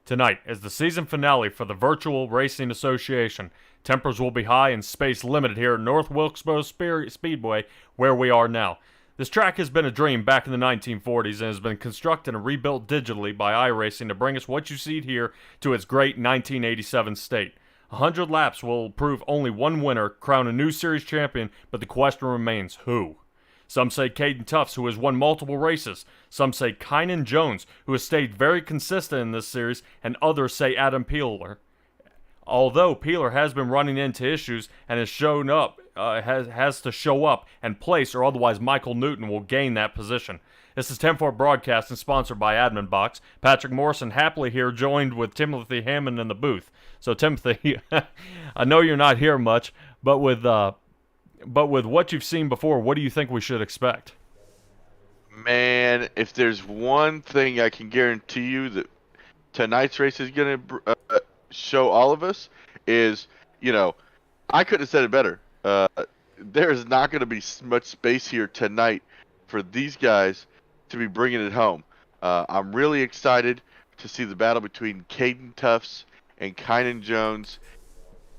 Tonight is the season finale for the Virtual Racing Association. Tempers will be high and space limited here at North Wilkesboro Speedway, where we are now. This track has been a dream back in the 1940s and has been constructed and rebuilt digitally by iRacing to bring us what you see here to its great 1987 state. 100 laps will prove only one winner, crown a new series champion, but the question remains, who? Some say Caden Tufts, who has won multiple races. Some say Kynan Jones, who has stayed very consistent in this series, and others say Adam Peeler. Although Peeler has been running into issues and has shown up, has to show up and place, or otherwise Michael Newton will gain that position. This is 10-4 Broadcast and sponsored by AdminBoxx. Patrick Morrison happily here, joined with Timothy Hammond in the booth. So Timothy, I know you're not here much, but with what you've seen before, what do you think we should expect? Man, if there's one thing I can guarantee you that tonight's race is going to show all of us is, I couldn't have said it better. There is not going to be much space here tonight for these guys to be bringing it home. I'm really excited to see the battle between Caden Tufts and Kynan Jones.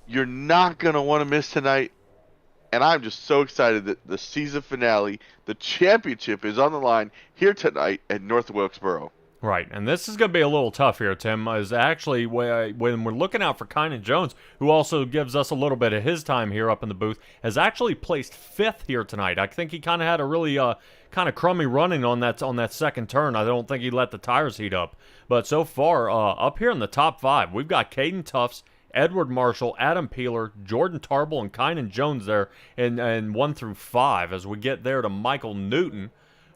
You're not going to want to miss tonight. And I'm just so excited that the season finale, the championship, is on the line here tonight at North Wilkesboro. Right, and this is going to be a little tough here, Tim, is actually when we're looking out for Kynan Jones, who also gives us a little bit of his time here up in the booth, has actually placed 5th here tonight. I think he kind of had a really kind of crummy running on that second turn. I don't think he let the tires heat up. But so far, up here in the top 5, we've got Caden Tufts, Edward Marshall, Adam Peeler, Jordan Tarble, and Kynan Jones there in 1 through 5 as we get there to Michael Newton,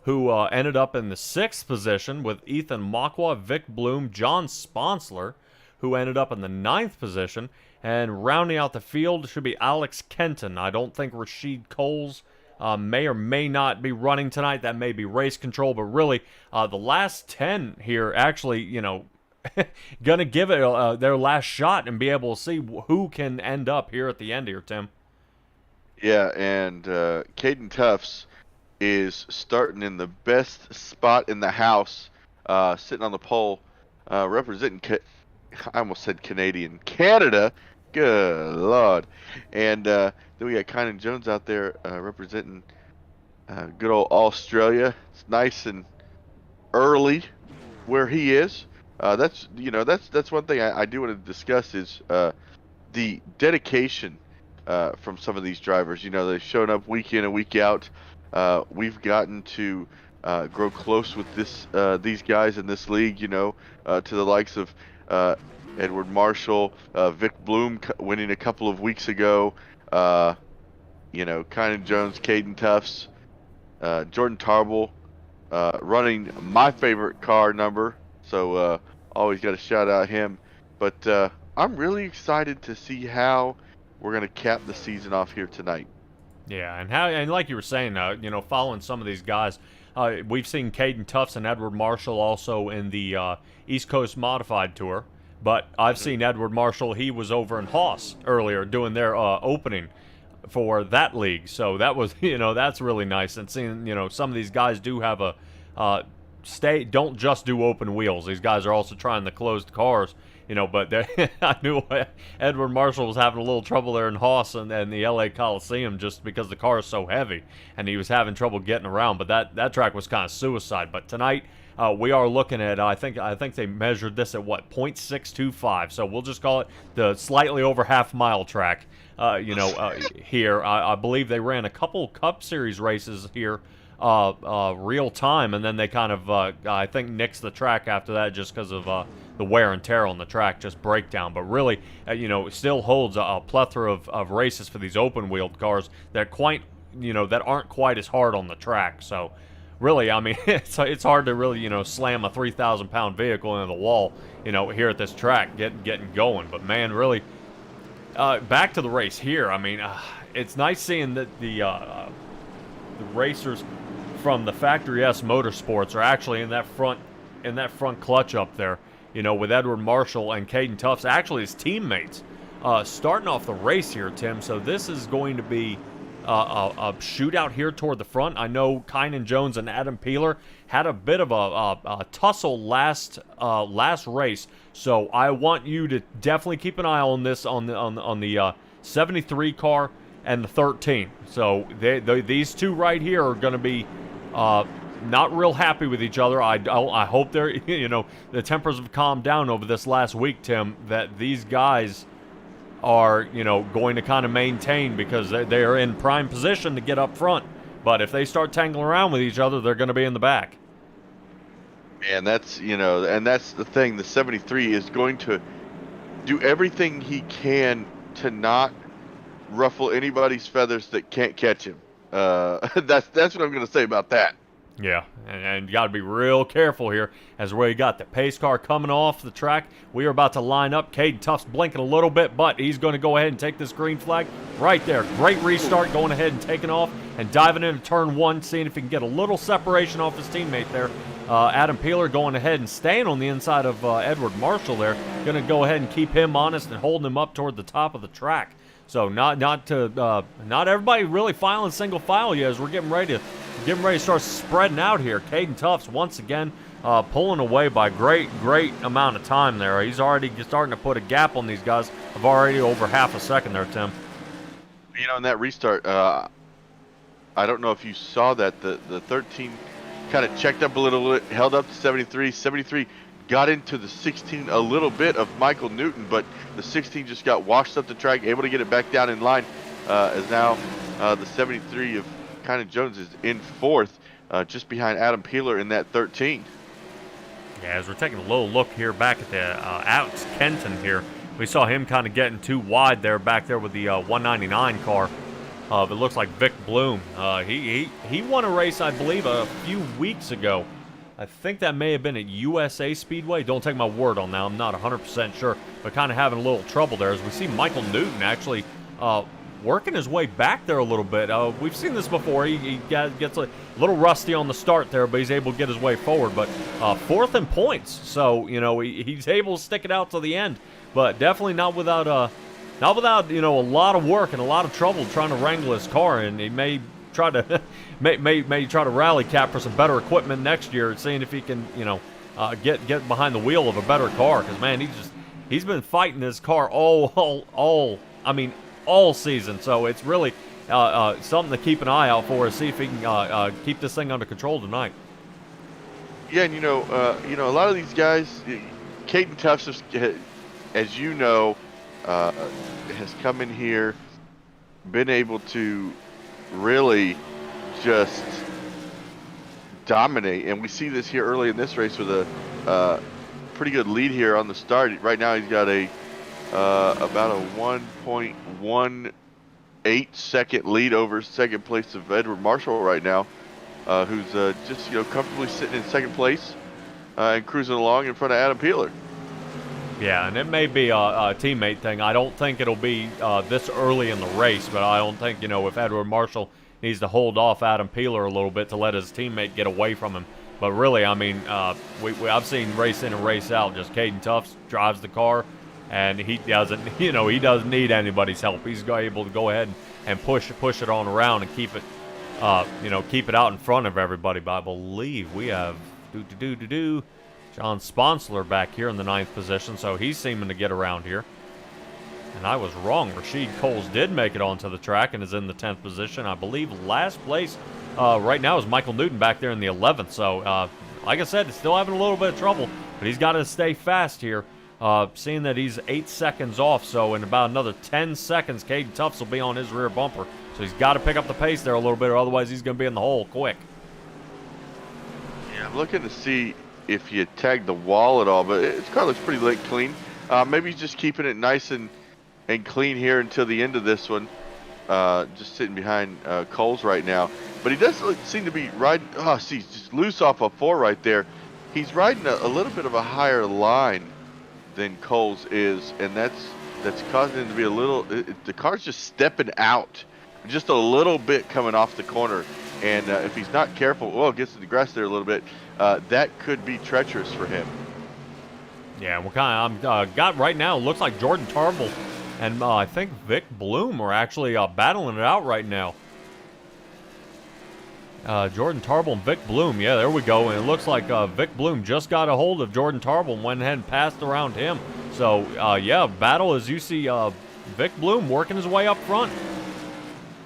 who ended up in the 6th position with Ethan Makwa, Vic Bloom, John Sponsler, who ended up in the 9th position. And rounding out the field should be Alex Kenton. I don't think Rashid Coles may or may not be running tonight. That may be race control, but really the last 10 here actually, gonna give it their last shot and be able to see who can end up here at the end here, Tim. Yeah, and Caden Tufts is starting in the best spot in the house, sitting on the pole, representing, I almost said Canada. Good Lord. And then we got Kynan Jones out there representing good old Australia. It's nice and early where he is. That's one thing I do want to discuss is the dedication from some of these drivers. They've shown up week in and week out. We've gotten to grow close with these guys in this league, to the likes of Edward Marshall, Vic Bloom winning a couple of weeks ago, Kynan Jones, Caden Tufts, Jordan Tarble, running my favorite car number, so always got to shout out him. But I'm really excited to see how we're going to cap the season off here tonight. Yeah, and like you were saying, following some of these guys, we've seen Caden Tufts and Edward Marshall also in the East Coast Modified Tour, but I've seen Edward Marshall. He was over in Haas earlier doing their opening for that league, so that was that's really nice. And seeing some of these guys do have a don't just do open wheels. These guys are also trying the closed cars. But I knew Edward Marshall was having a little trouble there in Haas and the LA Coliseum just because the car is so heavy, and he was having trouble getting around. But that track was kind of suicide. But tonight we are looking at I think they measured this at what, 0.625. So we'll just call it the slightly over half-mile track. Here I believe they ran a couple Cup Series races here. Real time, and then they kind of I think nixed the track after that just because of the wear and tear on the track, just breakdown. But really, it still holds a plethora of races for these open wheeled cars that that aren't quite as hard on the track. So really, I mean, it's hard to really slam a 3,000-pound vehicle into the wall here at this track getting going. But man, really, back to the race here. I mean, it's nice seeing that the racers from the Factory S Motorsports are actually in that front clutch up there, with Edward Marshall and Caden Tufts, actually his teammates, starting off the race here, Tim. So this is going to be a shootout here toward the front. I know Kynan Jones and Adam Peeler had a bit of a tussle last race, so I want you to definitely keep an eye on this on the 73 car and the 13. So these two right here are going to be not real happy with each other. I hope they're the tempers have calmed down over this last week, Tim. That these guys are going to kind of maintain, because they are in prime position to get up front. But if they start tangling around with each other, they're going to be in the back. And that's and that's the thing. The 73 is going to do everything he can to not ruffle anybody's feathers that can't catch him. That's what I'm going to say about that. Yeah, and you got to be real careful here, as we got the pace car coming off the track. We are about to line up. Caden Tuff's blinking a little bit, but he's going to go ahead and take this green flag right there. Great restart, going ahead and taking off and diving into turn one, seeing if he can get a little separation off his teammate there. Adam Peeler going ahead and staying on the inside of Edward Marshall there. Going to go ahead and keep him honest and holding him up toward the top of the track. So not everybody really filing single file yet, as we're getting ready to start spreading out here. Caden Tuff's once again pulling away by great amount of time there. He's already starting to put a gap on these guys of already over half a second there, Tim. In that restart, I don't know if you saw that the 13 kind of checked up a little bit, held up to 73. 73 got into the 16 a little bit of Michael Newton, but the 16 just got washed up the track, able to get it back down in line, as now the 73 of Kynan Jones is in fourth, just behind Adam Peeler in that 13. Yeah, as we're taking a little look here back at the Alex Kenton here, we saw him kind of getting too wide there back there with the 199 car. It looks like Vic Bloom. He won a race, I believe, a few weeks ago. I think that may have been at USA Speedway. Don't take my word on that. I'm not 100% sure, but kind of having a little trouble there, as we see Michael Newton actually working his way back there a little bit. We've seen this before. He gets a little rusty on the start there, but he's able to get his way forward. But fourth in points, so he's able to stick it out to the end, but definitely not without a lot of work and a lot of trouble trying to wrangle his car. And he may try to may try to rally cap for some better equipment next year, seeing if he can get behind the wheel of a better car, because man, he's been fighting this car all season. So it's really something to keep an eye out for, and see if he can keep this thing under control tonight. Yeah, and a lot of these guys, Caden Tuff, as you know, has come in here, been able to really just dominate, and we see this here early in this race with a pretty good lead here on the start. Right now he's got about a 1.18 second lead over second place of Edward Marshall right now, who's just comfortably sitting in second place and cruising along in front of Adam Peeler. Yeah, and it may be a teammate thing. I don't think it'll be this early in the race, but I don't think, if Edward Marshall needs to hold off Adam Peeler a little bit to let his teammate get away from him. But really, I've seen race in and race out, just Caden Tuff drives the car, and he doesn't, he doesn't need anybody's help. He's able to go ahead and push it on around and keep it, keep it out in front of everybody. But I believe we have John Sponsler back here in the 9th position, so he's seeming to get around here. And I was wrong. Rasheed Coles did make it onto the track and is in the 10th position. I believe last place right now is Michael Newton back there in the 11th. So, like I said, he's still having a little bit of trouble, but he's got to stay fast here, seeing that he's 8 seconds off. So in about another 10 seconds, Caden Tuff will be on his rear bumper. So he's got to pick up the pace there a little bit, or otherwise he's going to be in the hole quick. Yeah, I'm looking to see if you tag the wall at all, but his car looks pretty light clean. Maybe he's just keeping it nice and clean here until the end of this one, just sitting behind Coles right now. But he does seem to be riding, he's just loose off a 4 right there. He's riding a little bit of a higher line than Coles is, and that's causing him to be a little, the car's just stepping out just a little bit coming off the corner. And if he's not careful, gets to the grass there a little bit, that could be treacherous for him. Yeah, we're got right now, looks like Jordan Tarble and I think Vic Bloom are actually battling it out right now. Jordan Tarble and Vic Bloom. Yeah, there we go. And it looks like Vic Bloom just got a hold of Jordan Tarble and went ahead and passed around him. So, yeah, battle as you see Vic Bloom working his way up front.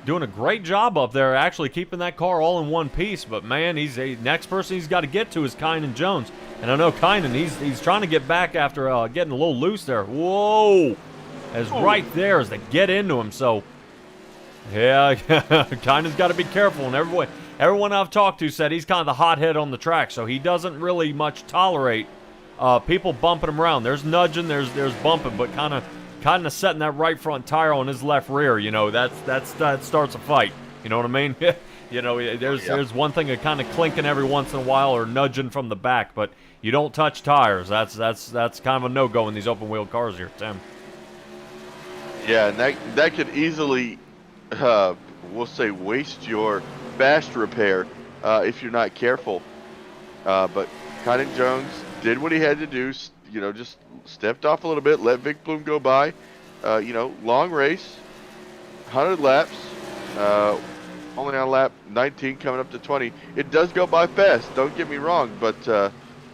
Doing a great job up there, actually keeping that car all in one piece. But, man, next person he's got to get to is Kynan Jones. And I know Kynan, he's trying to get back after getting a little loose there. Whoa! As right there as they get into him. So, yeah, Kynan's got to be careful. And everyone I've talked to said he's kind of the hothead on the track. So he doesn't really much tolerate people bumping him around. There's nudging, there's bumping, but kind of setting that right front tire on his left rear, you know, that starts a fight. You know what I mean? You know, there's one thing of kind of clinking every once in a while or nudging from the back, but you don't touch tires. That's kind of a no-go in these open wheel cars here, Tim. Yeah, and that could easily, we'll say, waste your fast repair if you're not careful. But Kynan Jones did what he had to do. You know, just stepped off a little bit, let Vic Bloom go by. You know, long race, 100 laps, only on lap 19 coming up to 20. It does go by fast, don't get me wrong, but,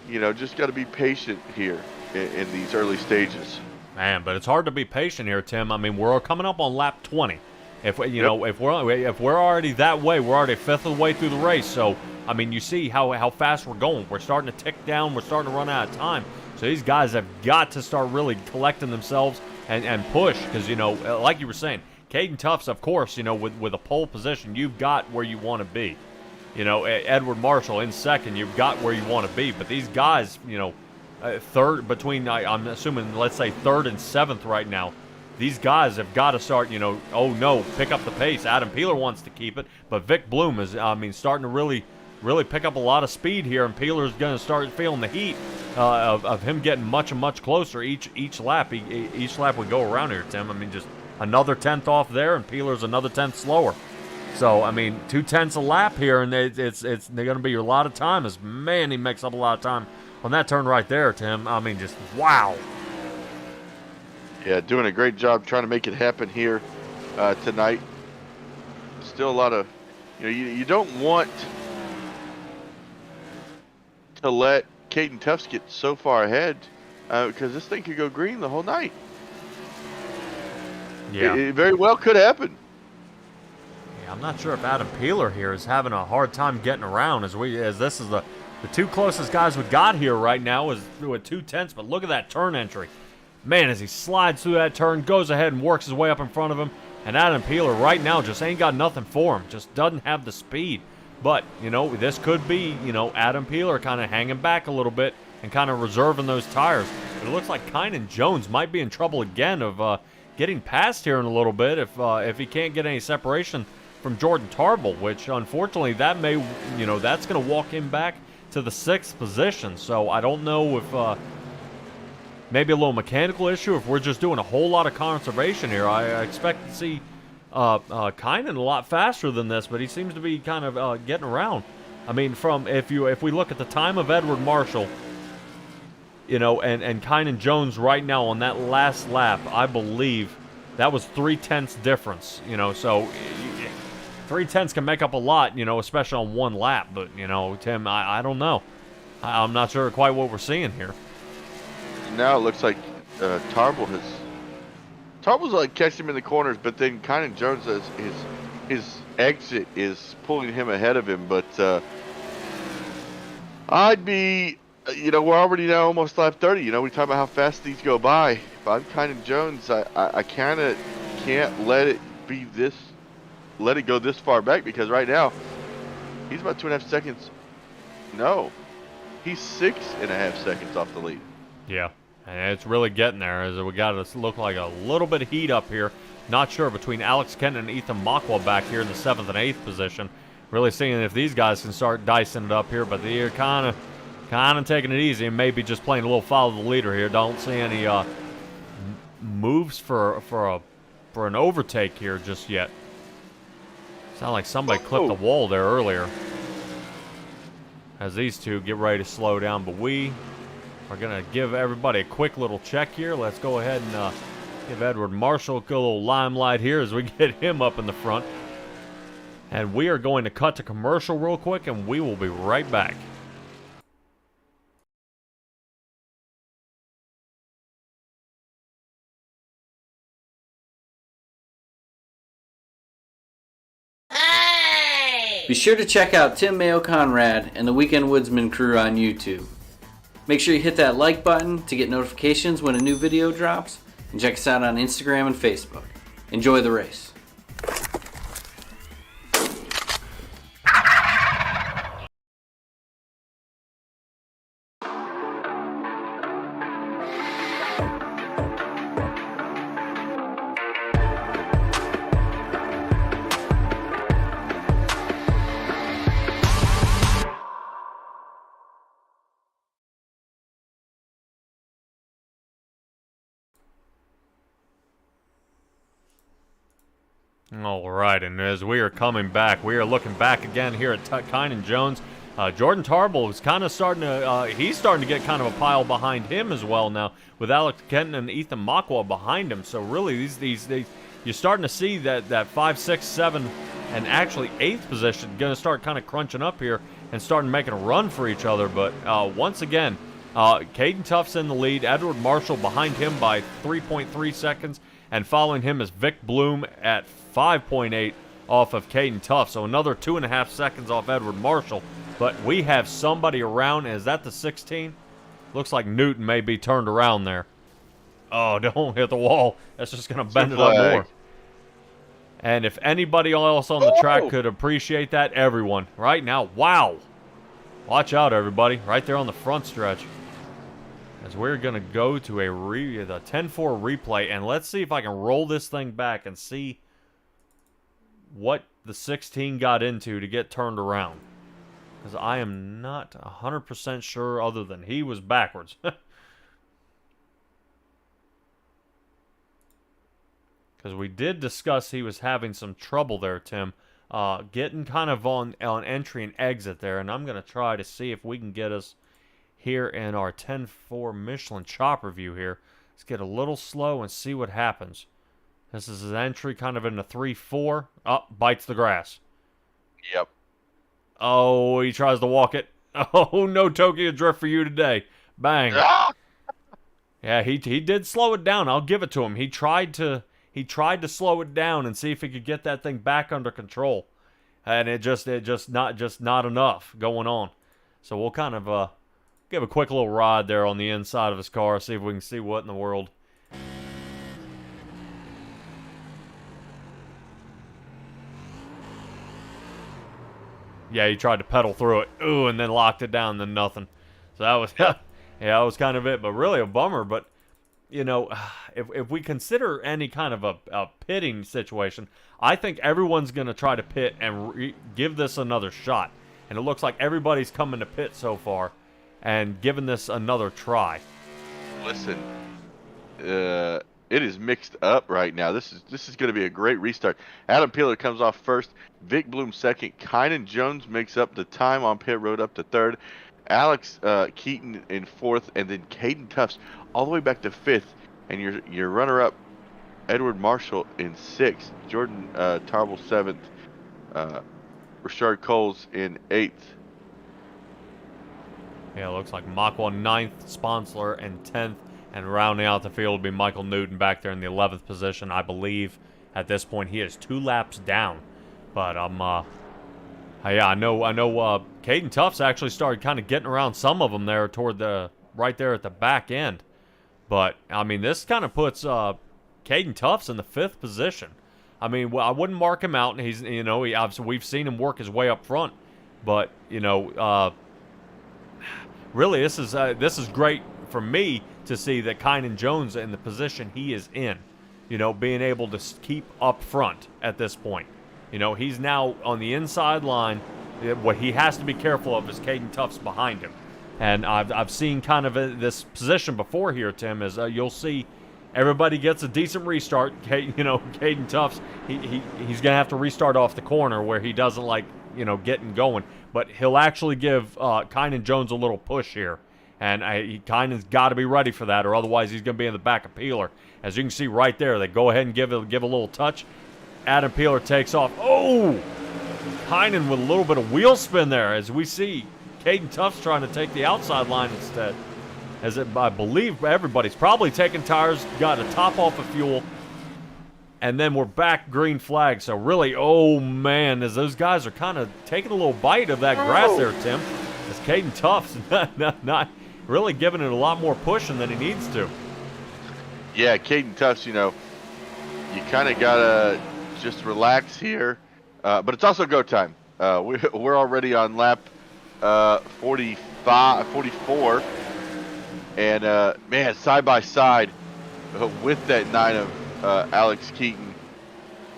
you know, just got to be patient here in these early stages. Man, but it's hard to be patient here, Tim. I mean, we're coming up on lap 20. If we're already that way, we're already a fifth of the way through the race. So, I mean, you see how fast we're going. We're starting to tick down. We're starting to run out of time. So these guys have got to start really collecting themselves and push because, you know, like you were saying, Caden Tufts, of course, you know, with a pole position, you've got where you want to be. You know, Edward Marshall in second, you've got where you want to be. But these guys, you know, third between, I'm assuming, let's say third and seventh right now, these guys have got to start, you know, oh no, pick up the pace. Adam Peeler wants to keep it, but Vic Bloom is, I mean, starting to really pick up a lot of speed here, and Peeler's going to start feeling the heat of him getting much closer each lap. Each lap we go around here, Tim. I mean, just another 10th off there, and Peeler's another 10th slower. So, I mean, 2/10 a lap here, and they're going to be a lot of time. As man, he makes up a lot of time on that turn right there, Tim. I mean, just wow. Yeah, doing a great job trying to make it happen here tonight. Still a lot of, you know, you don't want to let Caden Tufts get so far ahead because this thing could go green the whole night. Yeah, it very well could happen. Yeah, I'm not sure if Adam Peeler here is having a hard time getting around as this is the two closest guys we got here right now is with 2/10. But look at that turn entry. Man, as he slides through that turn, goes ahead and works his way up in front of him. And Adam Peeler right now just ain't got nothing for him. Just doesn't have the speed. But, you know, this could be, you know, Adam Peeler kind of hanging back a little bit and kind of reserving those tires. But it looks like Kynan Jones might be in trouble again of getting past here in a little bit if he can't get any separation from Jordan Tarble, which unfortunately that may, you know, that's going to walk him back to the 6th position. So I don't know if maybe a little mechanical issue, if we're just doing a whole lot of conservation here. I expect to see Kynan a lot faster than this, but he seems to be kind of getting around. I mean, if we look at the time of Edward Marshall, you know, and Kynan Jones right now on that last lap, I believe that was 3/10 difference. You know, so 3/10 can make up a lot, you know, especially on one lap. But you know, Tim, I don't know. I'm not sure quite what we're seeing here. Now it looks like Tarble's like catching him in the corners, but then Kynan Jones says his exit is pulling him ahead of him. But I'd be, you know, we're already now almost lap 30. You know, we talk about how fast these go by. If I'm Kynan Jones, I kind of can't let it go this far back because right now he's about 2.5 seconds. No, he's 6.5 seconds off the lead. Yeah. And it's really getting there as we got to look like a little bit of heat up here. Not sure between Alex Kenton and Ethan Mockwell back here in the 7th and 8th position. Really seeing if these guys can start dicing it up here, but they're kind of taking it easy and maybe just playing a little follow the leader here. Don't see any moves for an overtake here just yet. Sound like somebody clipped the wall there earlier. As these two get ready to slow down, but we are going to give everybody a quick little check here. Let's go ahead and give Edward Marshall a little limelight here as we get him up in the front. And we are going to cut to commercial real quick, and we will be right back. Be sure to check out Tim Mayo Conrad and the Weekend Woodsman crew on YouTube. Make sure you hit that like button to get notifications when a new video drops, and check us out on Instagram and Facebook. Enjoy the race. Alright, and as we are coming back, we are looking back again here at Kynan Jones. Jordan Tarbell is kind of starting to, he's starting to get kind of a pile behind him as well now, with Alex Kenton and Ethan Makwa behind him. So really, these you're starting to see that 5, 6, 7, and actually 8th position going to start kind of crunching up here and starting making a run for each other. But once again, Caden Tuff's in the lead, Edward Marshall behind him by 3.3 seconds, and following him is Vic Bloom at 5.8 off of Caden Tuff. So another 2.5 seconds off Edward Marshall. But we have somebody around. Is that the 16? Looks like Newton may be turned around there. Oh, don't hit the wall. That's just going to bend it up more. And if anybody else on the track could appreciate that, everyone. Right now, wow. Watch out, everybody. Right there on the front stretch. As we're going to go to the 10-4 replay, and let's see if I can roll this thing back and see what the 16 got into to get turned around. Because I am not 100% sure other than he was backwards. Because we did discuss he was having some trouble there, Tim. Getting kind of on entry and exit there, and I'm going to try to see if we can get us here in our 10-4 Michelin chopper view here. Let's get a little slow and see what happens. This is his entry kind of in the 3-4. Oh, bites the grass. Yep. Oh, he tries to walk it. Oh, no Tokyo Drift for you today. Bang. Yeah, he did slow it down. I'll give it to him. He tried to slow it down and see if he could get that thing back under control. And it just not enough going on. So we'll kind of give a quick little ride there on the inside of his car, see if we can see what in the world. Yeah, he tried to pedal through it. Ooh, and then locked it down, then nothing. So that was, yeah, that was kind of it. But really a bummer. But, you know, if we consider any kind of a pitting situation, I think everyone's going to try to pit and give this another shot. And it looks like everybody's coming to pit so far and giving this another try. Listen, it is mixed up right now. This is going to be a great restart. Adam Peeler comes off first. Vic Bloom second. Kynan Jones makes up the time on pit road up to third. Alex Keaton in fourth, and then Caden Tuffs all the way back to fifth. And your runner-up, Edward Marshall, in sixth. Jordan Tarbell seventh. Richard Coles in eighth. Yeah, it looks like Makwa 9th, Sponsler in 10th, and rounding out the field will be Michael Newton back there in the 11th position. I believe at this point he is 2 laps down. But yeah, I know Caden Tuffs actually started kind of getting around some of them there toward right there at the back end. But I mean, this kind of puts Caden Tuffs in the 5th position. I mean, well, I wouldn't mark him out, and he's, you know, we've seen him work his way up front. But you know, really, this is great for me to see that Kynan Jones in the position he is in. You know, being able to keep up front at this point. You know, he's now on the inside line. What he has to be careful of is Caden Tuffs behind him. And I've seen kind of this position before here, Tim, is you'll see everybody gets a decent restart. You know, Caden Tuffs, he's going to have to restart off the corner where he doesn't like, you know, getting going. But he'll actually give Kynan Jones a little push here. And Kynan's got to be ready for that, or otherwise he's going to be in the back of Peeler. As you can see right there, they go ahead and give a little touch. Adam Peeler takes off. Oh! Kynan with a little bit of wheel spin there as we see Caden Tufts trying to take the outside line instead. I believe everybody's probably taking tires, got a top off of fuel, and then we're back green flag. So really, oh man, as those guys are kind of taking a little bite of that grass there, Tim. As Caden Tufts not really giving it a lot more pushing than he needs to. Yeah, Caden Tufts, you kind of gotta just relax here, but it's also go time. We're already on lap 44, and man, side by side with that 9 of Alex Keaton.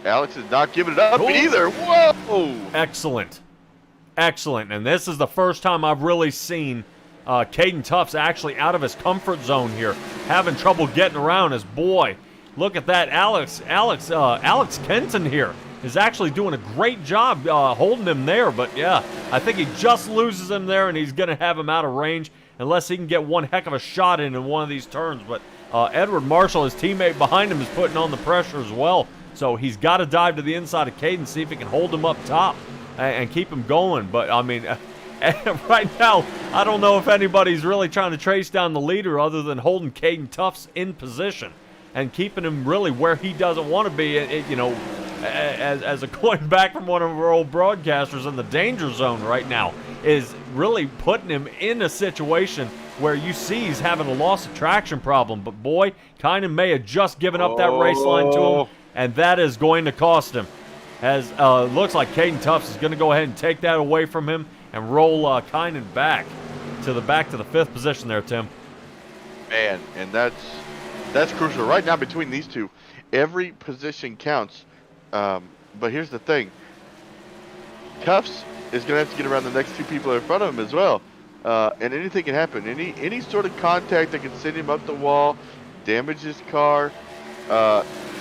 Alex is not giving it up either. Whoa! Excellent. And this is the first time I've really seen Caden Tufts actually out of his comfort zone here, having trouble getting around. As boy, look at that, Alex Kenton here is actually doing a great job holding him there. But yeah, I think he just loses him there, and he's going to have him out of range unless he can get one heck of a shot in one of these turns. But Edward Marshall, his teammate behind him, is putting on the pressure as well. So he's got to dive to the inside of Caden, see if he can hold him up top and keep him going. But I mean, right now, I don't know if anybody's really trying to trace down the leader other than holding Caden Tufts in position and keeping him really where he doesn't want to be. As a coin back from one of our old broadcasters, in the danger zone right now is really putting him in a situation where you see he's having a loss of traction problem. But boy, Kynan may have just given up that race line to him, and that is going to cost him. As looks like Caden Tufts is going to go ahead and take that away from him and roll Kynan back to the 5th position there, Tim. Man, and that's crucial right now between these two. Every position counts. But here's the thing. Tufts is going to have to get around the next 2 people in front of him as well. And anything can happen. Any sort of contact that can send him up the wall, damage his car.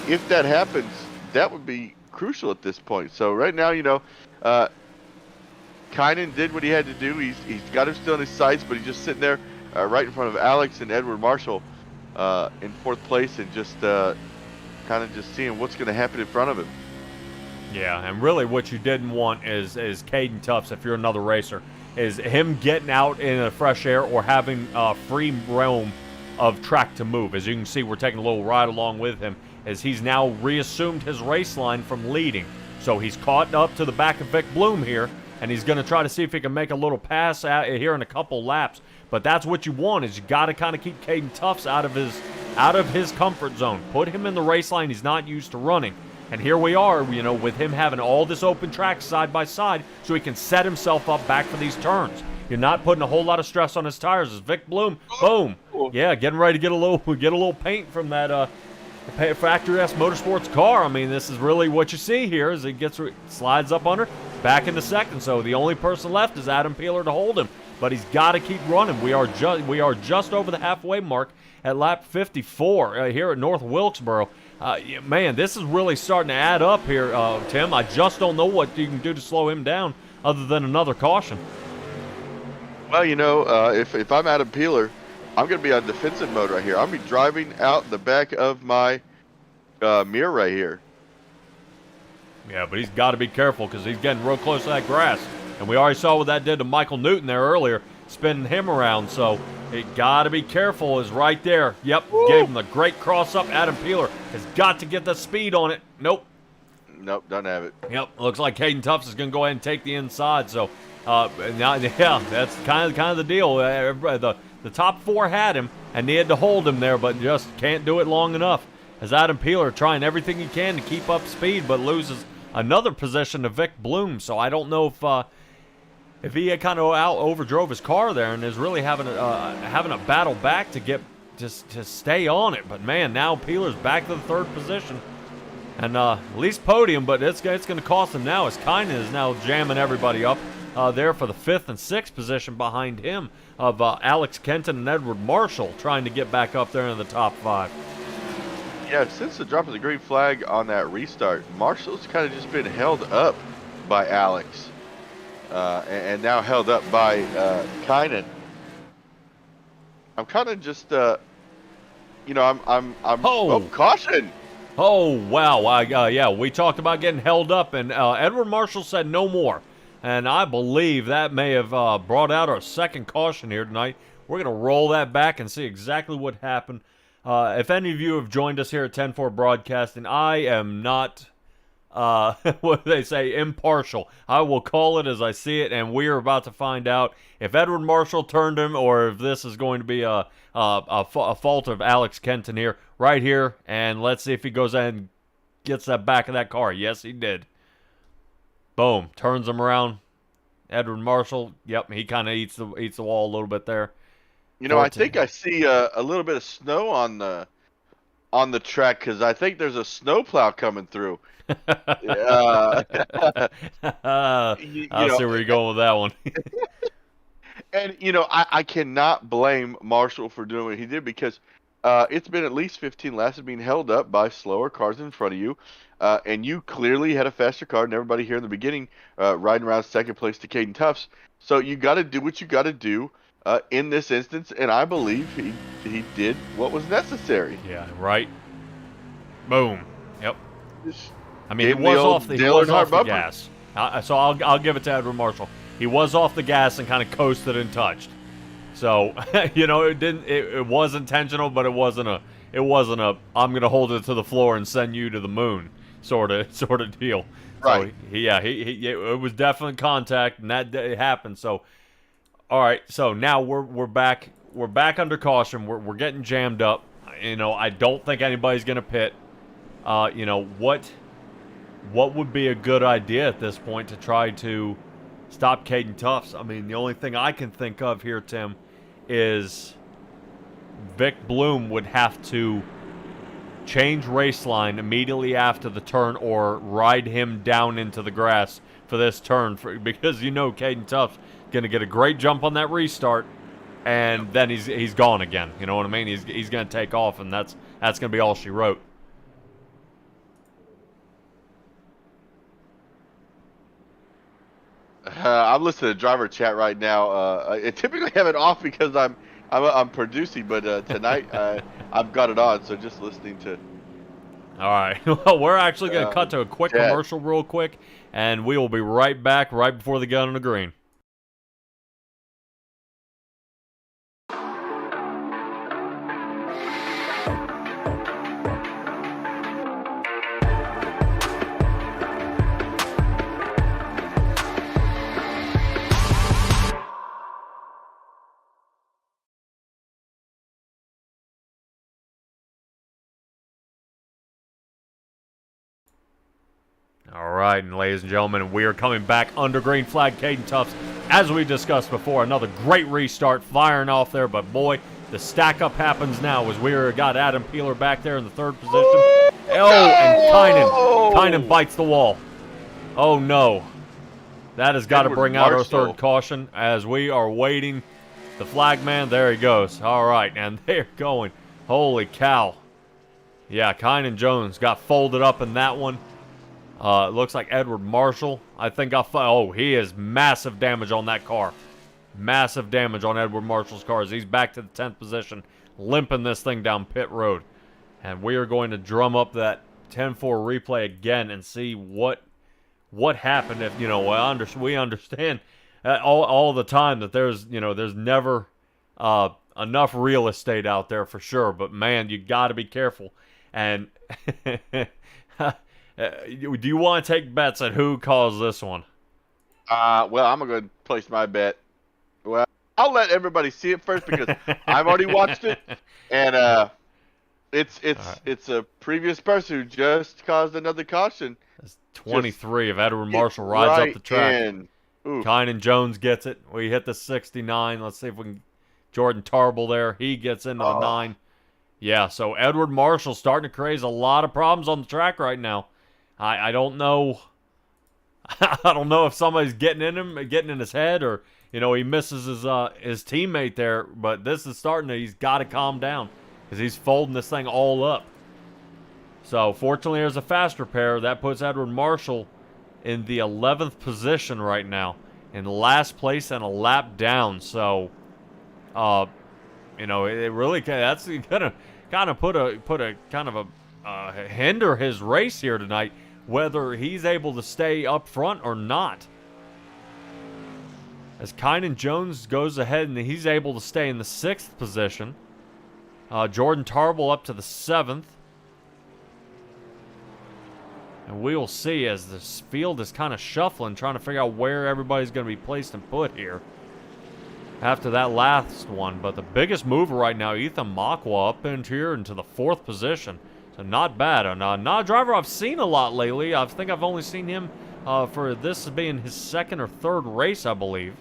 If that happens, that would be crucial at this point. So right now, Kynan did what he had to do. He's got him still in his sights, but he's just sitting there right in front of Alex and Edward Marshall in 4th place, and just kind of just seeing what's going to happen in front of him. Yeah, and really what you didn't want is Caden Tufts, if you're another racer, is him getting out in the fresh air or having free roam of track to move. As you can see, we're taking a little ride along with him as he's now reassumed his race line from leading. So he's caught up to the back of Vic Bloom here, and he's going to try to see if he can make a little pass out here in a couple laps. But that's what you want, is you got to kind of keep Caden Tufts out of his comfort zone. Put him in the race line he's not used to running. And here we are, with him having all this open track side by side so he can set himself up back for these turns. You're not putting a whole lot of stress on his tires. As Vic Bloom, boom, yeah, getting ready to get a little paint from that Factory S Motorsports car. I mean, this is really what you see here as he slides up under, back into 2nd. So the only person left is Adam Peeler to hold him. But he's got to keep running. We are just over the halfway mark at lap 54 here at North Wilkesboro. Man, this is really starting to add up here, Tim. I just don't know what you can do to slow him down other than another caution. Well, if I'm Adam Peeler, I'm going to be on defensive mode right here. I'm going to be driving out the back of my mirror right here. Yeah, but he's got to be careful because he's getting real close to that grass. And we already saw what that did to Michael Newton there earlier, spinning him around. So he got to be careful. Is right there. Yep, gave him a great cross-up. Adam Peeler has got to get the speed on it. Nope, doesn't have it. Yep, looks like Caden Tufts is going to go ahead and take the inside. So, now, yeah, that's kind of the deal. The top 4 had him and needed to hold him there, but just can't do it long enough. As Adam Peeler trying everything he can to keep up speed, but loses another position to Vic Bloom. So I don't know if he had kind of overdrove his car there and is really having a battle back to stay on it. But man, now Peeler's back to the 3rd position. And at least podium, but it's going to cost him now as Kynan is now jamming everybody up there for the 5th and 6th position behind him of Alex Kenton and Edward Marshall trying to get back up there in the top 5. Yeah, since the drop of the green flag on that restart, Marshall's kind of just been held up by Alex. And now held up by Kynan. I'm kind of just, I'm caution. Oh, wow. Yeah, we talked about getting held up, and Edward Marshall said no more. And I believe that may have brought out our second caution here tonight. We're going to roll that back and see exactly what happened. If any of you have joined us here at 10-4 Broadcasting, I am not, what do they say, impartial. I will call it as I see it, and we are about to find out if Edward Marshall turned him or if this is going to be a fault of Alex Kenton here, right here. And let's see if he goes in and gets that back of that car. Yes, he did. Boom. Turns him around. Edward Marshall, yep, he kind of eats the wall a little bit there. You know, I think I see a little bit of snow on the track because I think there's a snowplow coming through. I see where you're going with that one. And, you know, I cannot blame Marshall for doing what he did because it's been at least 15 laps of being held up by slower cars in front of you. And you clearly had a faster car than everybody here in the beginning, riding around second place to Caden Tufts. So you got to do what you got to do in this instance, and I believe he did what was necessary. Yeah, right. Boom. Yep. I mean, Gave he was off the bumper. gas. So I'll give it to Edward Marshall. He was off the gas and kind of coasted and touched. So, you know, it was intentional, but it wasn't a I'm gonna hold it to the floor and send you to the moon sort of deal. Right. So, it was definitely contact, and that happened. So, all right. So now we're back under caution. We're getting jammed up. You know, I don't think anybody's gonna pit. You know, what would be a good idea at this point to try to stop Caden Tufts? I mean, the only thing I can think of here, Tim, is Vic Bloom would have to change race line immediately after the turn or ride him down into the grass for this turn because you know Caden Tufts going to get a great jump on that restart and then he's gone again. You know what I mean? He's going to take off, and that's going to be all she wrote. I'm listening to driver chat right now. I typically have it off because I'm producing, but tonight I've got it on, so just listening to. All right. Well, we're actually going to cut to a quick commercial real quick, and we will be right back right before the gun on the green. All right, and ladies and gentlemen, we are coming back under green flag. Caden Tufts, as we discussed before, another great restart, firing off there, but boy, the stack-up happens now as we got Adam Peeler back there in the third position. And Kynan bites the wall. Oh, no. That has got to bring out our third caution as we are waiting. The flag man, there he goes. All right, and they're going. Holy cow. Yeah, Kynan Jones got folded up in that one. It looks like Edward Marshall. I think he is massive damage on that car. Massive damage on Edward Marshall's car as he's back to the 10th position, limping this thing down pit road. And we are going to drum up that 10-4 replay again and see what happened. If, you know, we understand all the time that there's never enough real estate out there for sure. But, man, you got to be careful. And do you want to take bets at who caused this one? Well, I'm going to place my bet. Well, I'll let everybody see it first because I've already watched it, and it's a previous person who just caused another caution. That's 23 of Edward Marshall rides up the track. Kynan Jones gets it. We hit the 69. Let's see if we can. Jordan Tarble there. He gets into the 9. Yeah, so Edward Marshall starting to create a lot of problems on the track right now. I don't know. I don't know if somebody's getting in his head, or he misses his teammate there. But this is starting to. He's got to calm down because he's folding this thing all up. So fortunately, there's a fast repair that puts Edward Marshall in the 11th position right now, in last place and a lap down. So, it really that's gonna kind of put a kind of hinder his race here tonight, whether he's able to stay up front or not. As Kynan Jones goes ahead and he's able to stay in the 6th position. Jordan Tarble up to the 7th. And we will see as this field is kind of shuffling, trying to figure out where everybody's going to be placed and put here after that last one. But the biggest mover right now, Ethan Makwa, up into here into the 4th position. So not bad. Not a driver I've seen a lot lately. I think I've only seen him for this being his 2nd or 3rd race, I believe.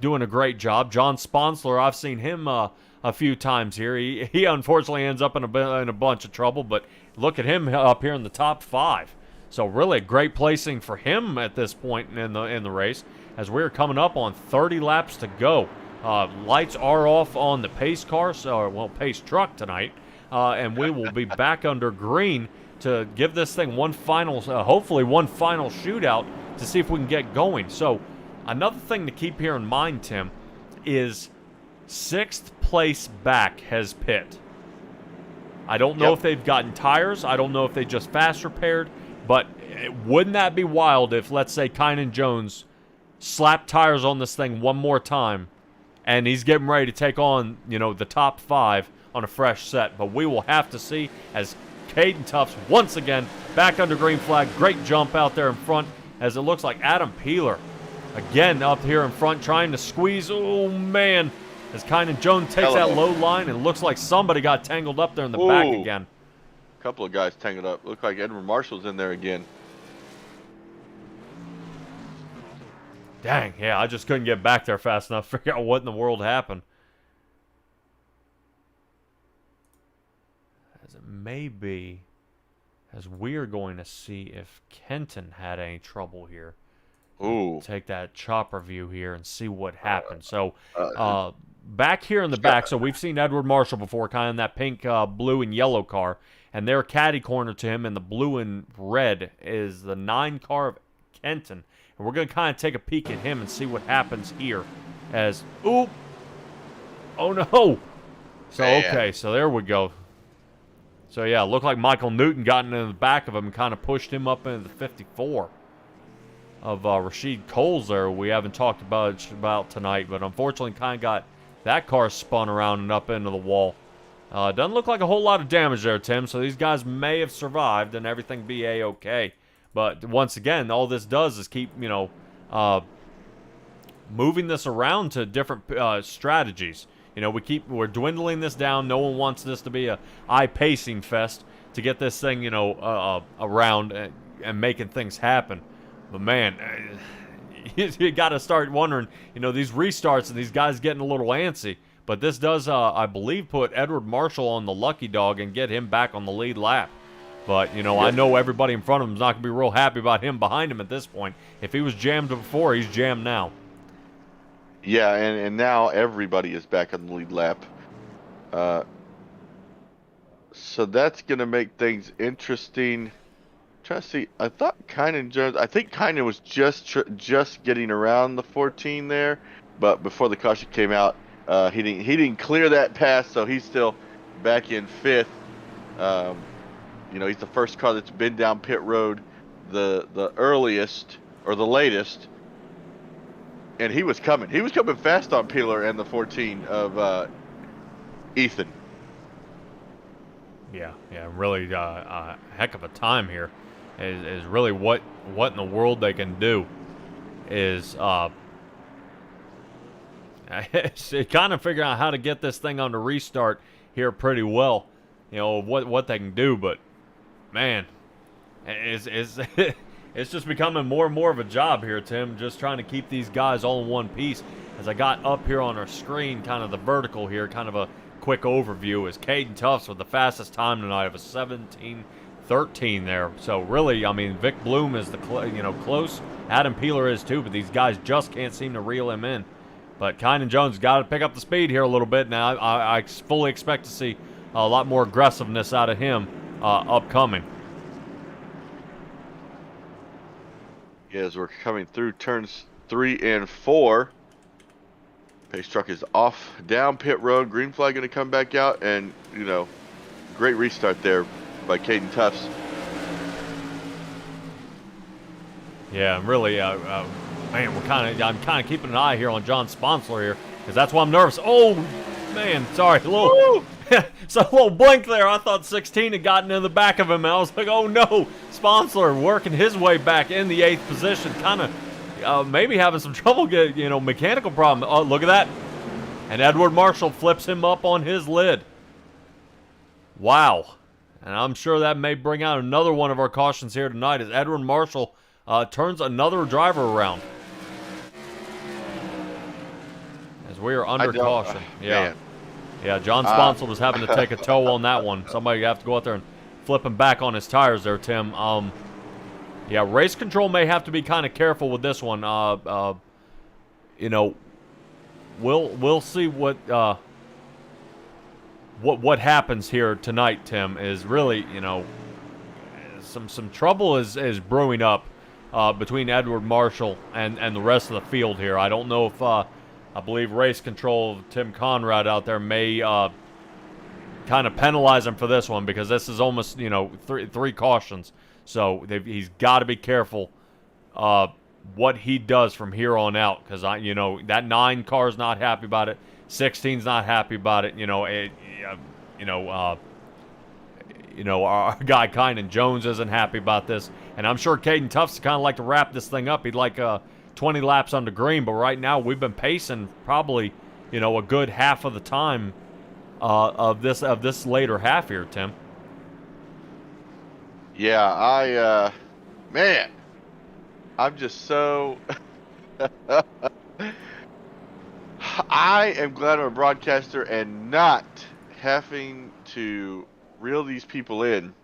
Doing a great job. John Sponsler, I've seen him a few times here. He unfortunately ends up in a bunch of trouble, but look at him up here in the top 5. So really a great placing for him at this point in the race, as we're coming up on 30 laps to go. Lights are off on the pace car, pace truck tonight, and we will be back under green to give this thing one final, hopefully one final shootout to see if we can get going. So another thing to keep here in mind, Tim, is 6th place back has pit. I don't know if they've gotten tires. I don't know if they just fast repaired. But wouldn't that be wild if, let's say, Kynan Jones slapped tires on this thing one more time and he's getting ready to take on, the top 5 on a fresh set. But we will have to see as Caden Tufts once again back under green flag. Great jump out there in front as it looks like Adam Peeler again up here in front trying to squeeze. Oh, man. As Kynan Jones takes that low line, and looks like somebody got tangled up there in the back again. A couple of guys tangled up. Look like Edward Marshall's in there again. Dang, yeah, I just couldn't get back there fast enough to figure out what in the world happened. As it may be, as we're going to see if Kenton had any trouble here. Ooh. Take that chopper view here and see what happened. So, back here in the back, so we've seen Edward Marshall before, kind of in that pink, blue, and yellow car. And their caddy corner to him in the blue and red is the 9 car of Kenton. And we're going to kind of take a peek at him and see what happens here. As, oh no. So, okay, so there we go. So, yeah, it looked like Michael Newton got in the back of him and kind of pushed him up into the 54 of Rashid Coles there. We haven't talked about tonight, but unfortunately kind of got that car spun around and up into the wall. Doesn't look like a whole lot of damage there, Tim, so these guys may have survived and everything be A-okay. But once again, all this does is keep, moving this around to different strategies. We're dwindling this down. No one wants this to be a eye-pacing fest to get this thing, around and making things happen. But man, you got to start wondering, these restarts and these guys getting a little antsy. But this does, I believe, put Edward Marshall on the lucky dog and get him back on the lead lap. But, I know everybody in front of him is not going to be real happy about him behind him at this point. If he was jammed before, he's jammed now. Yeah, and now everybody is back on the lead lap. So that's going to make things interesting. Trying to see, I thought Kynan Jones, I think Kynan was just getting around the 14 there, but before the caution came out, he didn't clear that pass, so he's still back in 5th. He's the first car that's been down pit road the earliest or the latest, and he was coming fast on Peeler and the 14 of Ethan. Yeah, really a heck of a time here. Is really what in the world they can do is kind of figuring out how to get this thing on the restart here pretty well. What they can do, but man, it's just becoming more and more of a job here, Tim. Just trying to keep these guys all in one piece. As I got up here on our screen, kind of the vertical here, kind of a quick overview, is Caden Tufts with the fastest time tonight of a 17:13 there. So really, I mean, Vic Bloom is the close. Adam Peeler is too, but these guys just can't seem to reel him in. But Kynan Jones got to pick up the speed here a little bit now. I fully expect to see a lot more aggressiveness out of him upcoming. Yeah, as we're coming through turns 3 and 4, pace truck is off down pit road. Green flag going to come back out, and great restart there by Caden Tufts. Yeah, and really, man, I'm kind of keeping an eye here on John Sponsler here, because that's why I'm nervous. Oh, man, sorry, a little, so a little blink there. I thought 16 had gotten in the back of him, and I was like, oh no, Sponsler working his way back in the 8th position, kind of maybe having some trouble getting, mechanical problem. Oh, look at that. And Edward Marshall flips him up on his lid. Wow. And I'm sure that may bring out another one of our cautions here tonight as Edward Marshall turns another driver around. As we are under caution. Yeah. Yeah, John Sponsel was having to take a tow on that one. Somebody have to go out there and flip him back on his tires there, Tim. Yeah, race control may have to be kind of careful with this one. We'll see what happens here tonight, Tim. Is really, some trouble is brewing up between Edward Marshall and the rest of the field here. I don't know if I believe race control of Tim Conrad out there may kind of penalize him for this one, because this is almost three cautions. So he's got to be careful what he does from here on out, because that 9 car's not happy about it, 16's not happy about it. Our guy Kynan Jones isn't happy about this, and I'm sure Caden Tufts kind of like to wrap this thing up. He'd like 20 laps under green, but right now we've been pacing probably a good half of the time of this later half here, Tim. Yeah, man, I'm just so I am glad I'm a broadcaster and not having to reel these people in,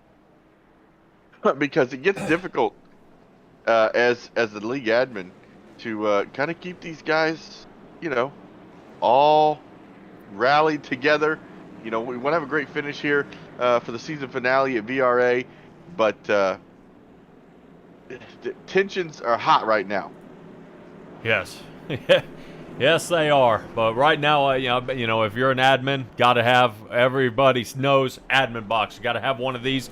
because it gets difficult as the league admin to kind of keep these guys, all rallied together. We want to have a great finish here for the season finale at VRA, but the tensions are hot right now. Yes. Yes, they are. But right now, if you're an admin, got to have, everybody knows AdminBoxx. You got to have one of these.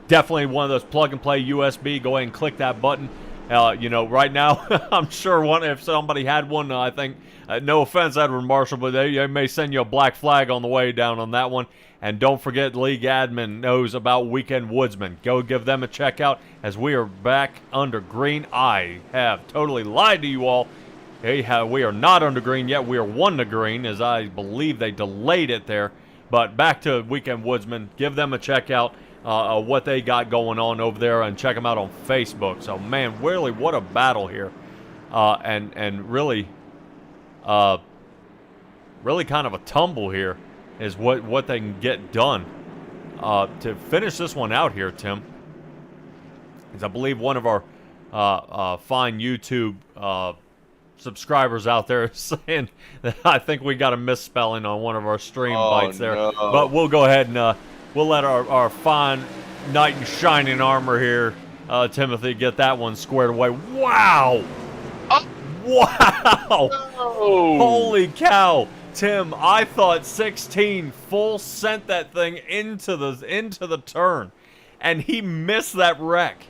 Definitely one of those plug-and-play USB. Go ahead and click that button. Right now, I'm sure if somebody had one, I think, no offense, Edward Marshall, but they may send you a black flag on the way down on that one. And don't forget, League Admin knows about Weekend Woodsman. Go give them a check out, as we are back under green. I have totally lied to you all. We are not under green yet. We are 1 to green, as I believe they delayed it there. But back to Weekend Woodsman. Give them a check out. What they got going on over there, and check them out on Facebook. So, man, really, what a battle here, and really kind of a tumble here is what they can get done to finish this one out here, Tim. Because I believe one of our fine YouTube subscribers out there is saying that I think we got a misspelling on one of our stream bites there. No. But we'll go ahead and we'll let our fine knight in shining armor here, Timothy, get that one squared away. Wow! Wow! No. Holy cow! Tim, I thought 16 full sent that thing into the turn, and he missed that wreck.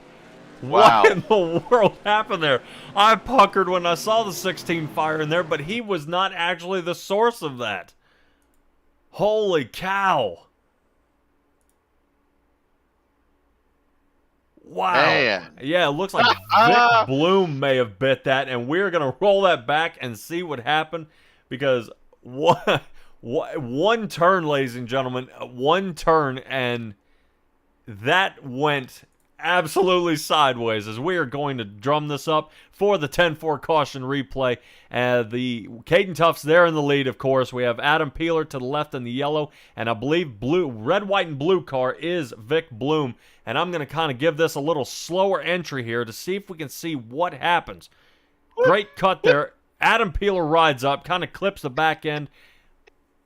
Wow. What in the world happened there? I puckered when I saw the 16 fire in there, but he was not actually the source of that. Holy cow. Wow. Man. Yeah, it looks like Vic Bloom may have bit that, and we're going to roll that back and see what happened, because one turn, ladies and gentlemen, one turn, and that went absolutely sideways, as we are going to drum this up for the 10-4 caution replay. The Caden Tufts there in the lead, of course. We have Adam Peeler to the left in the yellow, and I believe red, white, and blue car is Vic Bloom. And I'm going to kind of give this a little slower entry here to see if we can see what happens. Great cut there. Adam Peeler rides up, kind of clips the back end.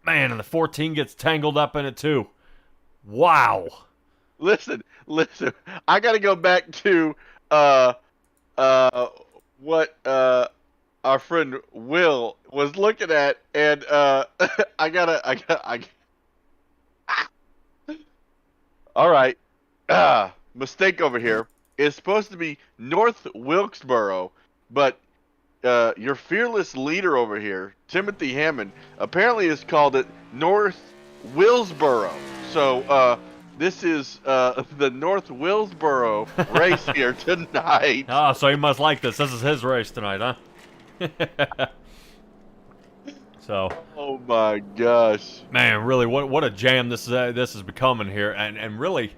Man, and the 14 gets tangled up in it too. Wow. Listen. I got to go back to what our friend Will was looking at, and I got. All right. Mistake over here. It's supposed to be North Wilkesboro, but your fearless leader over here, Timothy Hammond, apparently has called it North Willsboro. So this is the North Willsboro race here tonight. Oh, so he must like this. This is his race tonight, huh? So, Oh my gosh, man, really, what a jam this is becoming here, and really,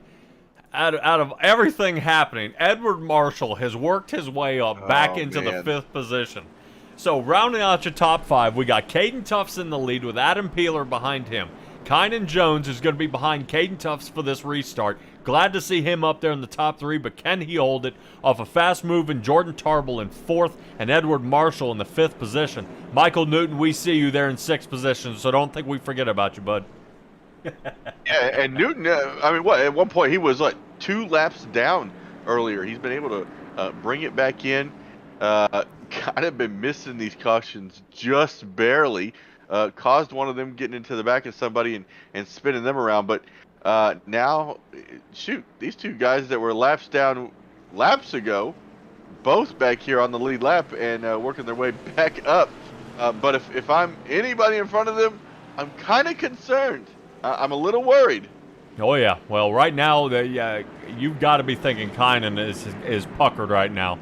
out of everything happening, Edward Marshall has worked his way up back into the 5th position. So, rounding out your top 5, we got Caden Tufts in the lead with Adam Peeler behind him. Kynan Jones is going to be behind Caden Tufts for this restart. Glad to see him up there in the top 3, but can he hold it off a fast move in Jordan Tarble in 4th and Edward Marshall in the 5th position. Michael Newton, we see you there in 6th position, so don't think we forget about you, bud. yeah, and Newton. I mean, what? At one point, he was like 2 laps down earlier. He's been able to bring it back in. Kind of been missing these cautions just barely. Caused one of them getting into the back of somebody and spinning them around. But now, shoot, these 2 guys that were laps down laps ago, both back here on the lead lap and working their way back up. But if I'm anybody in front of them, I'm kind of concerned. I'm a little worried. Oh, yeah. Well, right now, you've got to be thinking Kynan is puckered right now.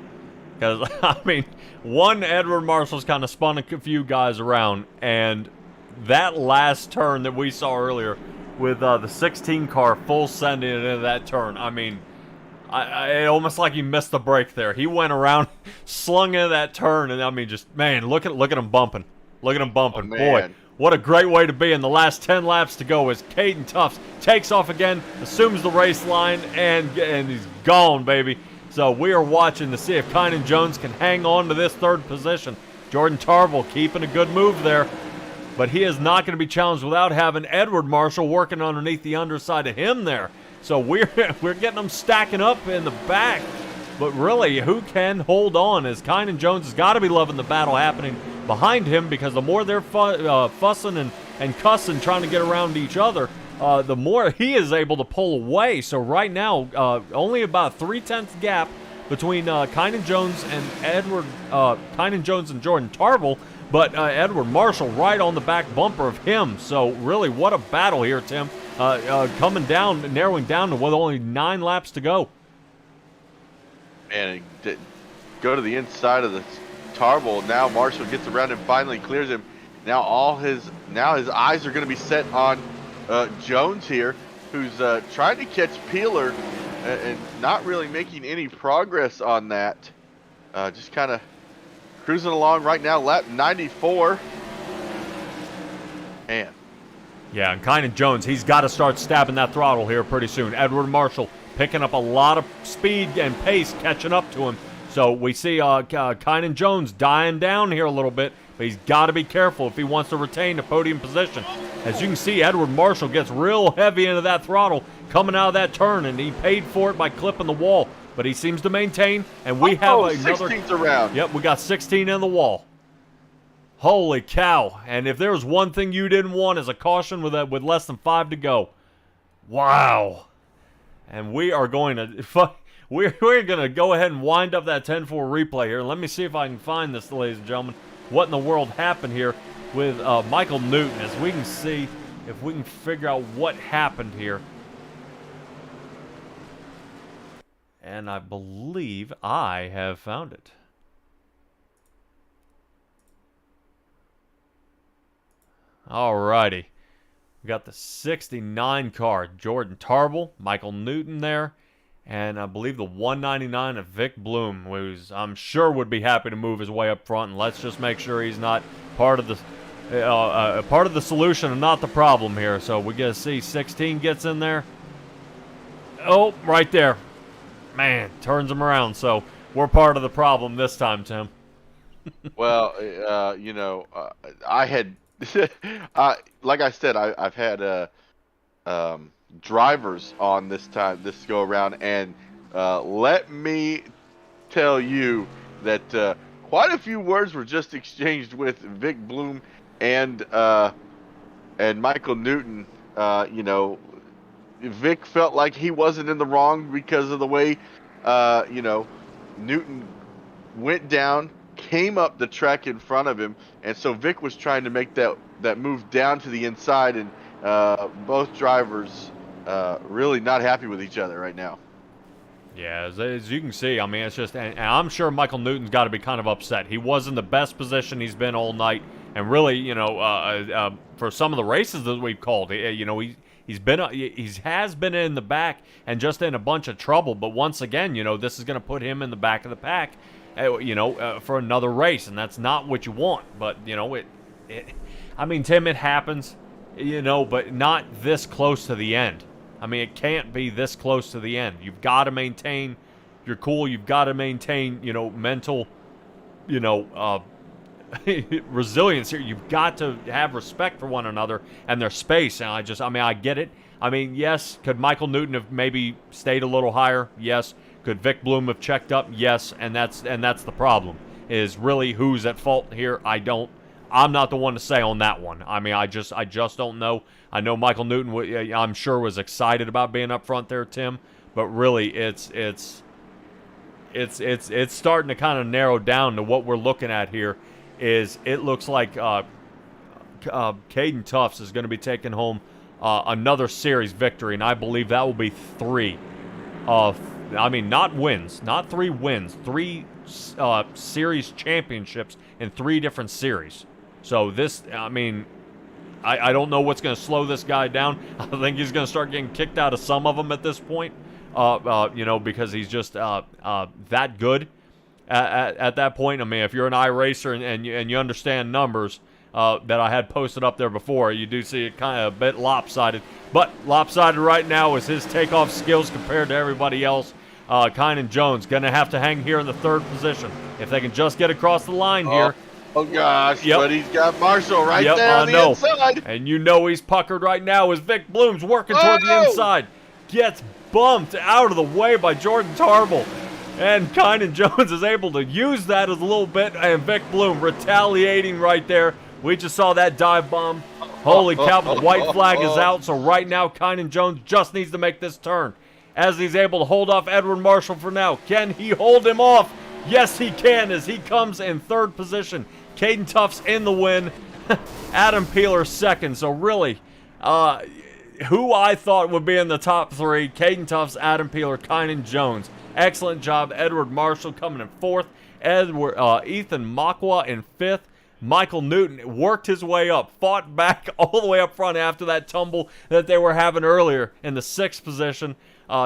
Because, I mean, Edward Marshall's kind of spun a few guys around, and that last turn that we saw earlier with the 16 car full sending it into that turn, I mean, it almost like he missed the break there. He went around, slung into that turn, and I mean, just, man, look at him bumping. Look at him bumping. Oh, boy, what a great way to be in the last 10 laps to go as Caden Tufts takes off again, assumes the race line, and he's gone, baby. So we are watching to see if Kynan Jones can hang on to this 3rd position. Jordan Tarble keeping a good move there, but he is not going to be challenged without having Edward Marshall working underneath the underside of him there. So we're getting them stacking up in the back, but really, who can hold on? As Kynan Jones has got to be loving the battle happening behind him, because the more they're fussing and cussing, trying to get around each other, the more he is able to pull away. So right now, only about 3/10 gap between Kynan Jones and Jordan Tarble, but Edward Marshall right on the back bumper of him. So really, what a battle here, Tim. Coming down, narrowing down to with only 9 laps to go. And go to the inside of the Tarble. Now Marshall gets around and finally clears him. Now his eyes are going to be set on Jones here, who's trying to catch Peeler and not really making any progress on that. Just kind of cruising along right now, lap 94. Man. Yeah, and Kynan Jones, he's got to start stabbing that throttle here pretty soon. Edward Marshall picking up a lot of speed and pace, catching up to him. So we see Kynan Jones dying down here a little bit, but he's got to be careful if he wants to retain a podium position. As you can see, Edward Marshall gets real heavy into that throttle coming out of that turn, and he paid for it by clipping the wall. But he seems to maintain, and we have another 16's around. Yep, we got 16 in the wall. Holy cow. And if there was one thing you didn't want is a caution with less than 5 to go. Wow. And we are going to we're going to go ahead and wind up that 10-4 replay here. Let me see if I can find this, ladies and gentlemen. What in the world happened here with Michael Newton, as we can see if we can figure out what happened here. And I believe I have found it. Alrighty. We got the 69 car, Jordan Tarble, Michael Newton there, and I believe the 199 of Vic Bloom, who's I'm sure would be happy to move his way up front. And let's just make sure he's not part of the solution and not the problem here. So we get to see 16 gets in there. Oh, right there. Man, turns him around. So we're part of the problem this time, Tim. Well, I had, like I said, I've had drivers on this go around, and let me tell you that quite a few words were just exchanged with Vic Bloom and Michael Newton. Vic felt like he wasn't in the wrong because of the way, Newton went down, came up the track in front of him, and so Vic was trying to make that move down to the inside, and both drivers really not happy with each other right now. Yeah, as you can see, I mean, it's just, and I'm sure Michael Newton's got to be kind of upset. He was in the best position he's been all night, and really, for some of the races that we've called, he has been in the back and just in a bunch of trouble. But once again, this is going to put him in the back of the pack, for another race, and that's not what you want. But I mean, Tim, it happens, but not this close to the end. I mean, it can't be this close to the end. You've got to maintain your cool. You've got to maintain, mental, resilience here. You've got to have respect for one another and their space. And I get it. I mean, yes, could Michael Newton have maybe stayed a little higher? Yes. Could Vic Bloom have checked up? Yes. And that's the problem, is really who's at fault here. I'm not the one to say on that one. I mean, I just don't know. I know Michael Newton, I'm sure, was excited about being up front there, Tim, but really it's starting to kind of narrow down to what we're looking at here. Is it looks like Caden Tufts is going to be taking home another series victory, and I believe that will be 3. Not wins, not 3 wins, 3 series championships in 3 different series. So this, I don't know what's going to slow this guy down. I think he's going to start getting kicked out of some of them at this point, because he's just that good at that point. I mean, if you're an iRacer and you understand numbers that I had posted up there before, you do see it kind of a bit lopsided. But lopsided right now is his takeoff skills compared to everybody else. Kynan Jones going to have to hang here in the 3rd position. If they can just get across the line here. Oh gosh, but he's got Marshall right there on the inside. And he's puckered right now as Vic Bloom's working toward the inside. Gets bumped out of the way by Jordan Tarble. And Kynan Jones is able to use that as a little bit, and Vic Bloom retaliating right there. We just saw that dive bomb. Holy cow, the white flag is out, so right now Kynan Jones just needs to make this turn. As he's able to hold off Edward Marshall for now. Can he hold him off? Yes, he can, as he comes in 3rd position. Caden Tufts in the win. Adam Peeler 2nd. So really, who I thought would be in the top 3, Caden Tufts, Adam Peeler, Kynan Jones. Excellent job. Edward Marshall coming in 4th. Ethan Makwa in 5th. Michael Newton worked his way up, fought back all the way up front after that tumble that they were having earlier in the 6th position.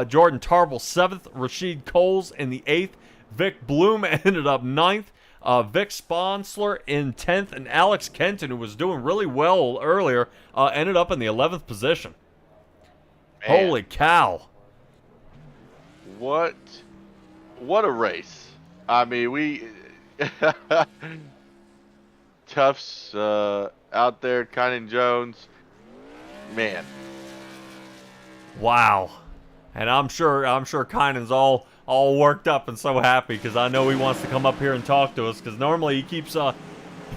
Jordan Tarble 7th. Rashid Coles in the 8th. Vic Bloom ended up 9th. Vic Sponsler in 10th, and Alex Kenton, who was doing really well earlier, ended up in the 11th position. Man. Holy cow. What a race. I mean, Tufts out there, Kynan Jones. Man. Wow. And I'm sure Kynan's all worked up and so happy, because I know he wants to come up here and talk to us, because normally he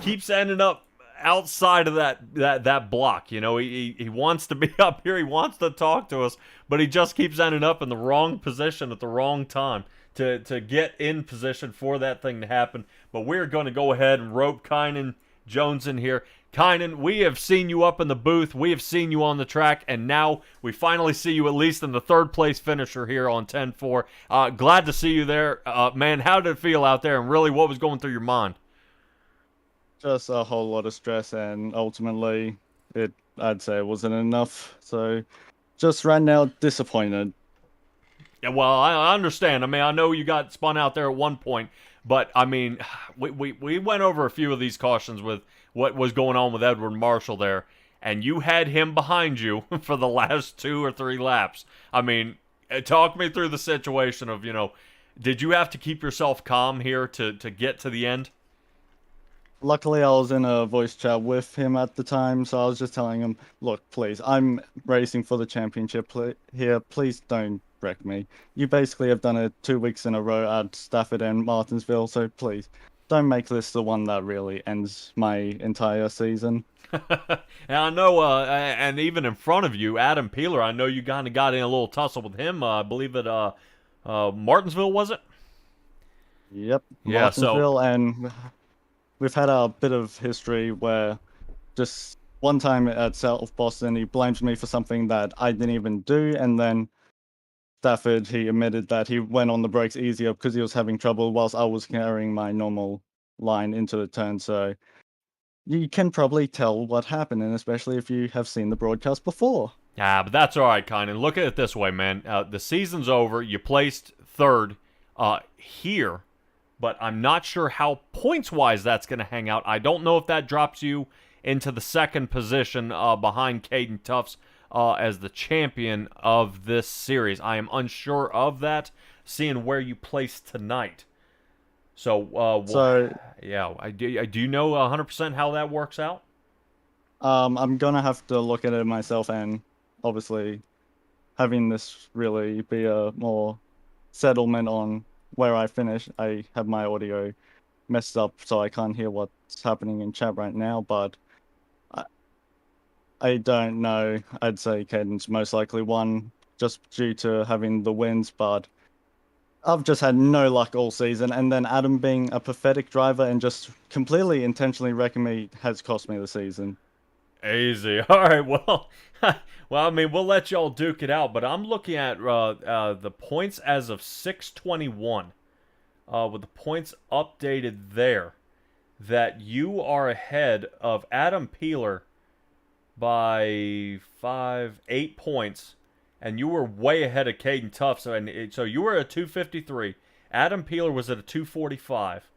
keeps ending up outside of that block. He wants to be up here, he wants to talk to us, but he just keeps ending up in the wrong position at the wrong time to get in position for that thing to happen. But we're going to go ahead and rope Kynan Jones in here. Kynan, we have seen you up in the booth, we have seen you on the track, and now we finally see you at least in the 3rd place finisher here on 10-4. Glad to see you there. Man, how did it feel out there, and really what was going through your mind? Just a whole lot of stress, and ultimately I'd say it wasn't enough. So just right now, disappointed. Yeah, well, I understand. I mean, I know you got spun out there at one point, but I mean, we went over a few of these cautions with what was going on with Edward Marshall there, and you had him behind you for the last 2 or 3 laps. I mean, talk me through the situation of, did you have to keep yourself calm here to get to the end? Luckily, I was in a voice chat with him at the time, so I was just telling him, look, please, I'm racing for the championship here. Please don't wreck me. You basically have done it 2 weeks in a row at Stafford and Martinsville, so please, don't make this the one that really ends my entire season. And I know, and even in front of you, Adam Peeler, I know you kind of got in a little tussle with him. I believe at Martinsville, was it? Yep, Yeah, so- Martinsville, and we've had a bit of history where just one time at South Boston, he blamed me for something that I didn't even do, and then Stafford, he admitted that he went on the brakes easier because he was having trouble whilst I was carrying my normal line into the turn, so you can probably tell what happened, and especially if you have seen the broadcast before. Ah, but that's all right, Kynan. Look at it this way, man. The season's over. You placed third here, but I'm not sure how points-wise that's going to hang out. I don't know if that drops you into the second position behind Caden Tufts as the champion of this series. I am unsure of that, seeing where you placed tonight. So, yeah, do you know 100% how that works out? I'm gonna have to look at it myself, and obviously having this really be a more settlement on where I finish. I have my audio messed up, so I can't hear what's happening in chat right now, but I don't know. I'd say Caden's most likely won just due to having the wins, but I've just had no luck all season, and then Adam being a pathetic driver and just completely intentionally wrecking me has cost me the season. Easy. All right, well, well, I mean, we'll let y'all duke it out, but I'm looking at the points as of 6/21, with the points updated there, that you are ahead of Adam Peeler by 8 points, and you were way ahead of Caden Tufts. So you were at 253. Adam Peeler was at a 245.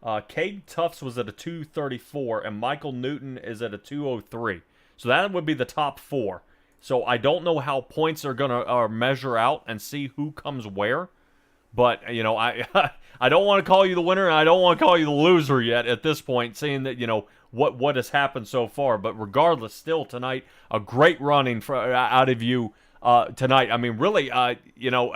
Caden Tufts was at a 234, and Michael Newton is at a 203. So that would be the top four. So I don't know how points are gonna measure out and see who comes where. But, you know, I I don't want to call you the winner, and I don't want to call you the loser yet at this point, seeing that, you know, what has happened so far. But regardless, still tonight, a great running out of you tonight. I mean, really, you know,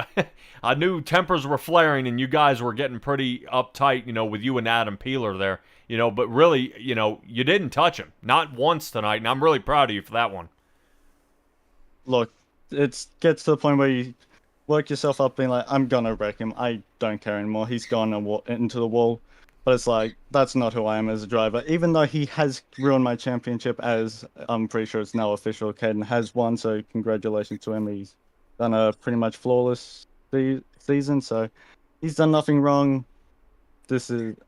I knew tempers were flaring, and you guys were getting pretty uptight, you know, with you and Adam Peeler there, you know. But really, you know, you didn't touch him, not once tonight, and I'm really proud of you for that one. Look, it gets to the point where you work yourself up being like, I'm gonna wreck him. I don't care anymore. He's gone into the wall. But it's like, that's not who I am as a driver. Even though he has ruined my championship, as I'm pretty sure it's now official, Caden has won, so congratulations to him. He's done a pretty much flawless season, so he's done nothing wrong.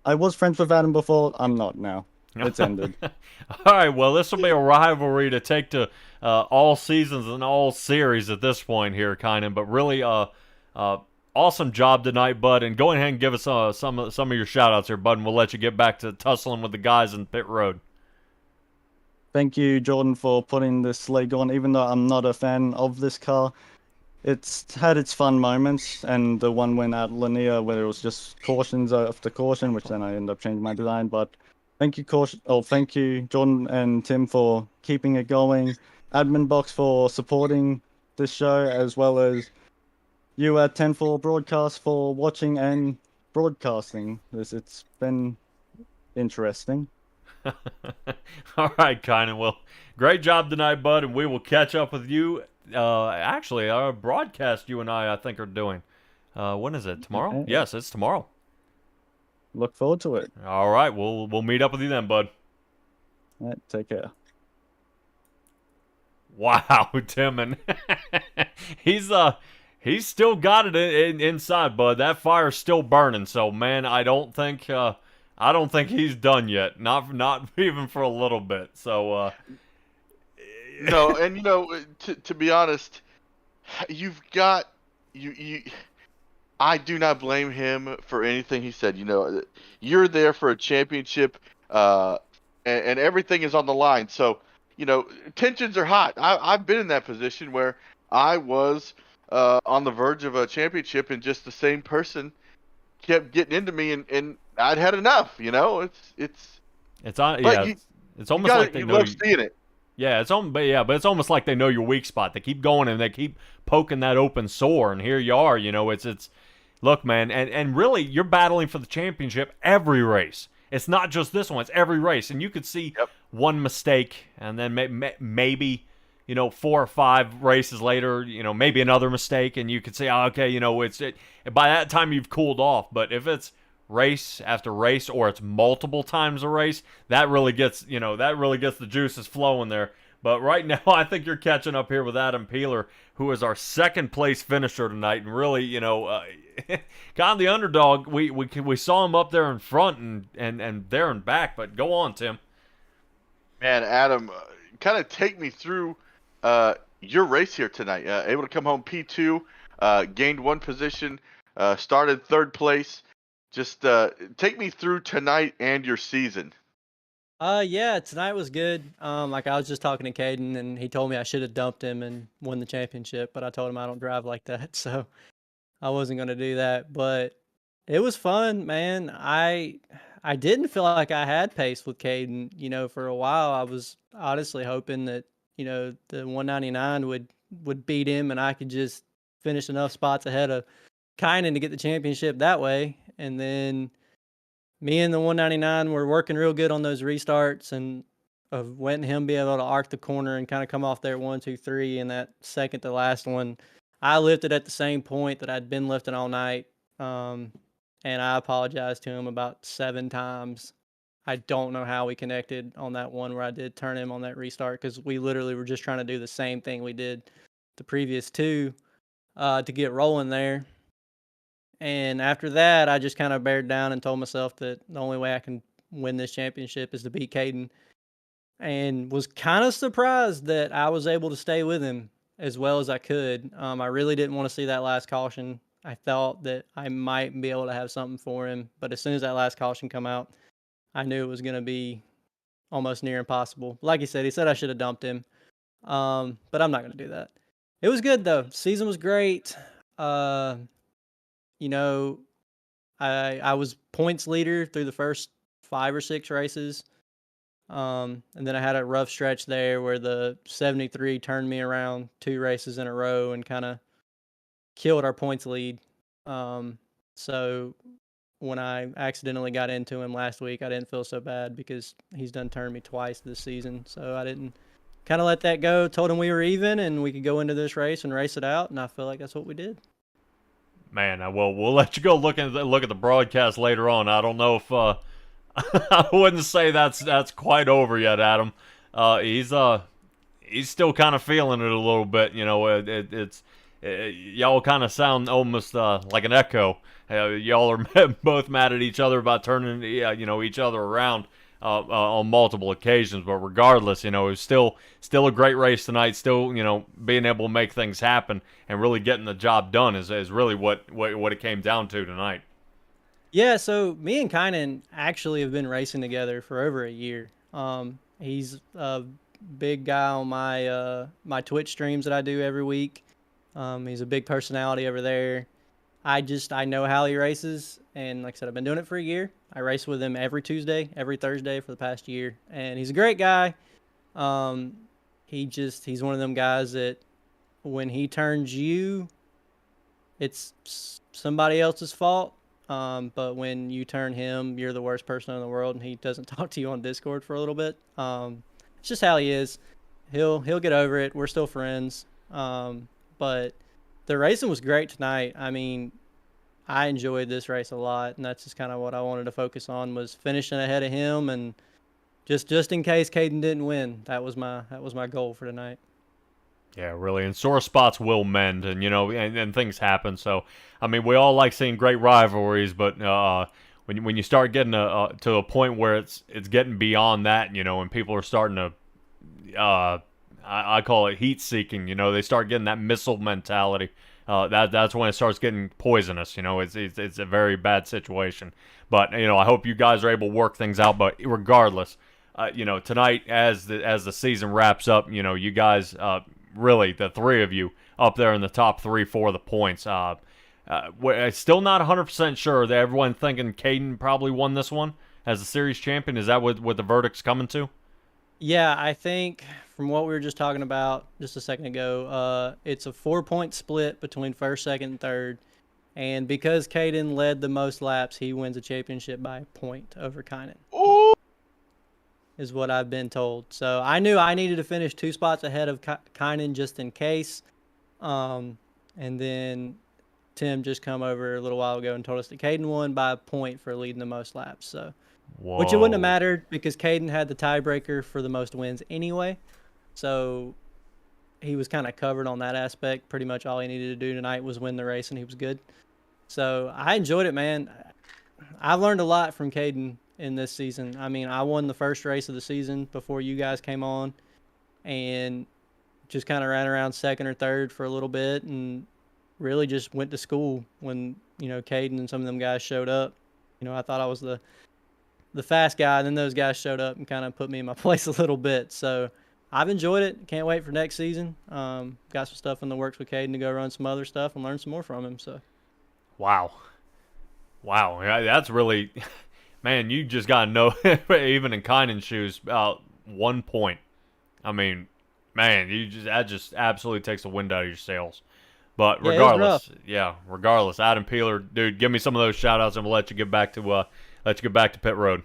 I was friends with Adam before, I'm not now. It's ended. All right, well, this will be a rivalry to take to all seasons and all series at this point here, Kynan. But really, awesome job tonight, bud. And go ahead and give us some of your shout-outs here, bud, and we'll let you get back to tussling with the guys in pit road. Thank you, Jordan, for putting this league on. Even though I'm not a fan of this car, it's had its fun moments, and the one win at Lanier where it was just cautions after caution, which then I ended up changing my design. But thank you, Jordan and Tim, for keeping it going. AdminBoxx for supporting this show, as well as you at 10-4 Broadcast for watching and broadcasting this. It's been interesting. All right, Kynan. Well, great job tonight, bud, and we will catch up with you. Actually, our broadcast you and I think, are doing. When is it? Tomorrow? Okay. Yes, it's tomorrow. Look forward to it. All right, we'll meet up with you then, bud. All right, take care. Wow, Timon. He's still got it inside, bud. That fire's still burning. So, man, I don't think he's done yet. Not even for a little bit. So, No, and you know, to be honest, you've got you. I do not blame him for anything he said. You know, you're there for a championship, and everything is on the line. So, you know, tensions are hot. I've been in that position where I was on the verge of a championship, and just the same person kept getting into me, and I'd had enough. You know, it's almost like they you know love you. seeing it. Yeah, but it's almost like they know your weak spot. They keep going and they keep poking that open sore, and here you are. You know, it's look, man, and really you're battling for the championship every race. It's not just this one; it's every race, and you could see one mistake, and then maybe 4 or 5 races later, maybe another mistake, and you could say, oh, okay, by that time you've cooled off. But if it's race after race, or it's multiple times a race, that really gets the juices flowing there. But right now, I think you're catching up here with Adam Peeler, who is our second place finisher tonight, and really, kind of the underdog. We saw him up there in front and there and back. But go on, Tim. Man, Adam, kind of take me through your race here tonight. Able to come home P2, gained 1 position, started 3rd place. Just take me through tonight and your season. Yeah, tonight was good. Like I was just talking to Caden, and he told me I should have dumped him and won the championship, but I told him I don't drive like that, so I wasn't gonna do that. But it was fun, man. I didn't feel like I had pace with Caden. For a while, I was honestly hoping that the 199 would beat him, and I could just finish enough spots ahead of Kynan to get the championship that way. And then me and the 199 were working real good on those restarts, and of letting him be able to arc the corner and kind of come off there at 1, 2, 3, and that second to last one, I lifted at the same point that I'd been lifting all night, and I apologized to him about 7 times. I don't know how we connected on that one where I did turn him on that restart, because we literally were just trying to do the same thing we did the previous 2 to get rolling there. And after that, I just kind of bared down and told myself that the only way I can win this championship is to beat Caden, and was kind of surprised that I was able to stay with him as well as I could. I really didn't want to see that last caution. I thought that I might be able to have something for him, but as soon as that last caution come out, I knew it was going to be almost near impossible. Like he said I should have dumped him, but I'm not going to do that. It was good though. Season was great. I was points leader through the first 5 or 6 races. And then I had a rough stretch there where the 73 turned me around 2 races in a row and kind of killed our points lead. So when I accidentally got into him last week, I didn't feel so bad because he's done turned me twice this season. So I didn't kind of let that go. Told him we were even and we could go into this race and race it out. And I feel like that's what we did. Man, we'll let you go look at the broadcast later on. I don't know if I wouldn't say that's quite over yet, Adam. He's still kind of feeling it a little bit. Y'all kind of sound almost like an echo. Y'all are both mad at each other about turning each other around on multiple occasions. But regardless, it was still a great race tonight. Still, being able to make things happen and really getting the job done is really what it came down to tonight. Yeah, so me and Kynan actually have been racing together for over a year. He's a big guy on my Twitch streams that I do every week. He's a big personality over there. I know how he races, and like I said, I've been doing it for a year. I race with him every Tuesday, every Thursday for the past year, and he's a great guy. He's one of them guys that when he turns you, it's somebody else's fault. But when you turn him, you're the worst person in the world, and he doesn't talk to you on Discord for a little bit. It's just how he is. He'll get over it. We're still friends. But the racing was great tonight. I mean, I enjoyed this race a lot, and that's just kind of what I wanted to focus on, was finishing ahead of him, and just in case Caden didn't win, that was my goal for tonight. Yeah, really, and sore spots will mend, and and things happen. So, I mean, we all like seeing great rivalries, but when you start getting to a point where it's getting beyond that, and people are starting to, I call it heat seeking. They start getting that missile mentality. That's when it starts getting poisonous. It's a very bad situation. But I hope you guys are able to work things out. But regardless, tonight as the season wraps up, you guys. Really, the 3 of you up there in the top 3 for the points. We're still not 100% sure that everyone thinking Caden probably won this one as the series champion. Is that what the verdict's coming to? Yeah, I think from what we were just talking about just a second ago, it's a 4-point split between first, second, and third. And because Caden led the most laps, he wins a championship by a point over Kynan. Ooh. Is what I've been told. So I knew I needed to finish 2 spots ahead of Kynan just in case. And then Tim just come over a little while ago and told us that Caden won by a point for leading the most laps. So, which it wouldn't have mattered because Caden had the tiebreaker for the most wins anyway. So he was kind of covered on that aspect. Pretty much all he needed to do tonight was win the race, and he was good. So I enjoyed it, man. I learned a lot from Caden in this season. I mean, I won the first race of the season before you guys came on, and just kind of ran around second or third for a little bit, and really just went to school when, you know, Caden and some of them guys showed up. You know, I thought I was the fast guy, and then those guys showed up and kind of put me in my place a little bit. So I've enjoyed it. Can't wait for next season. Got some stuff in the works with Caden to go run some other stuff and learn some more from him. So, wow, yeah, that's really, man. You just gotta know, even in Kynan's shoes, about 1 point. I mean, man, that just absolutely takes the wind out of your sails. But regardless, Adam Peeler, dude, give me some of those shout outs and we'll let you get back to pit road.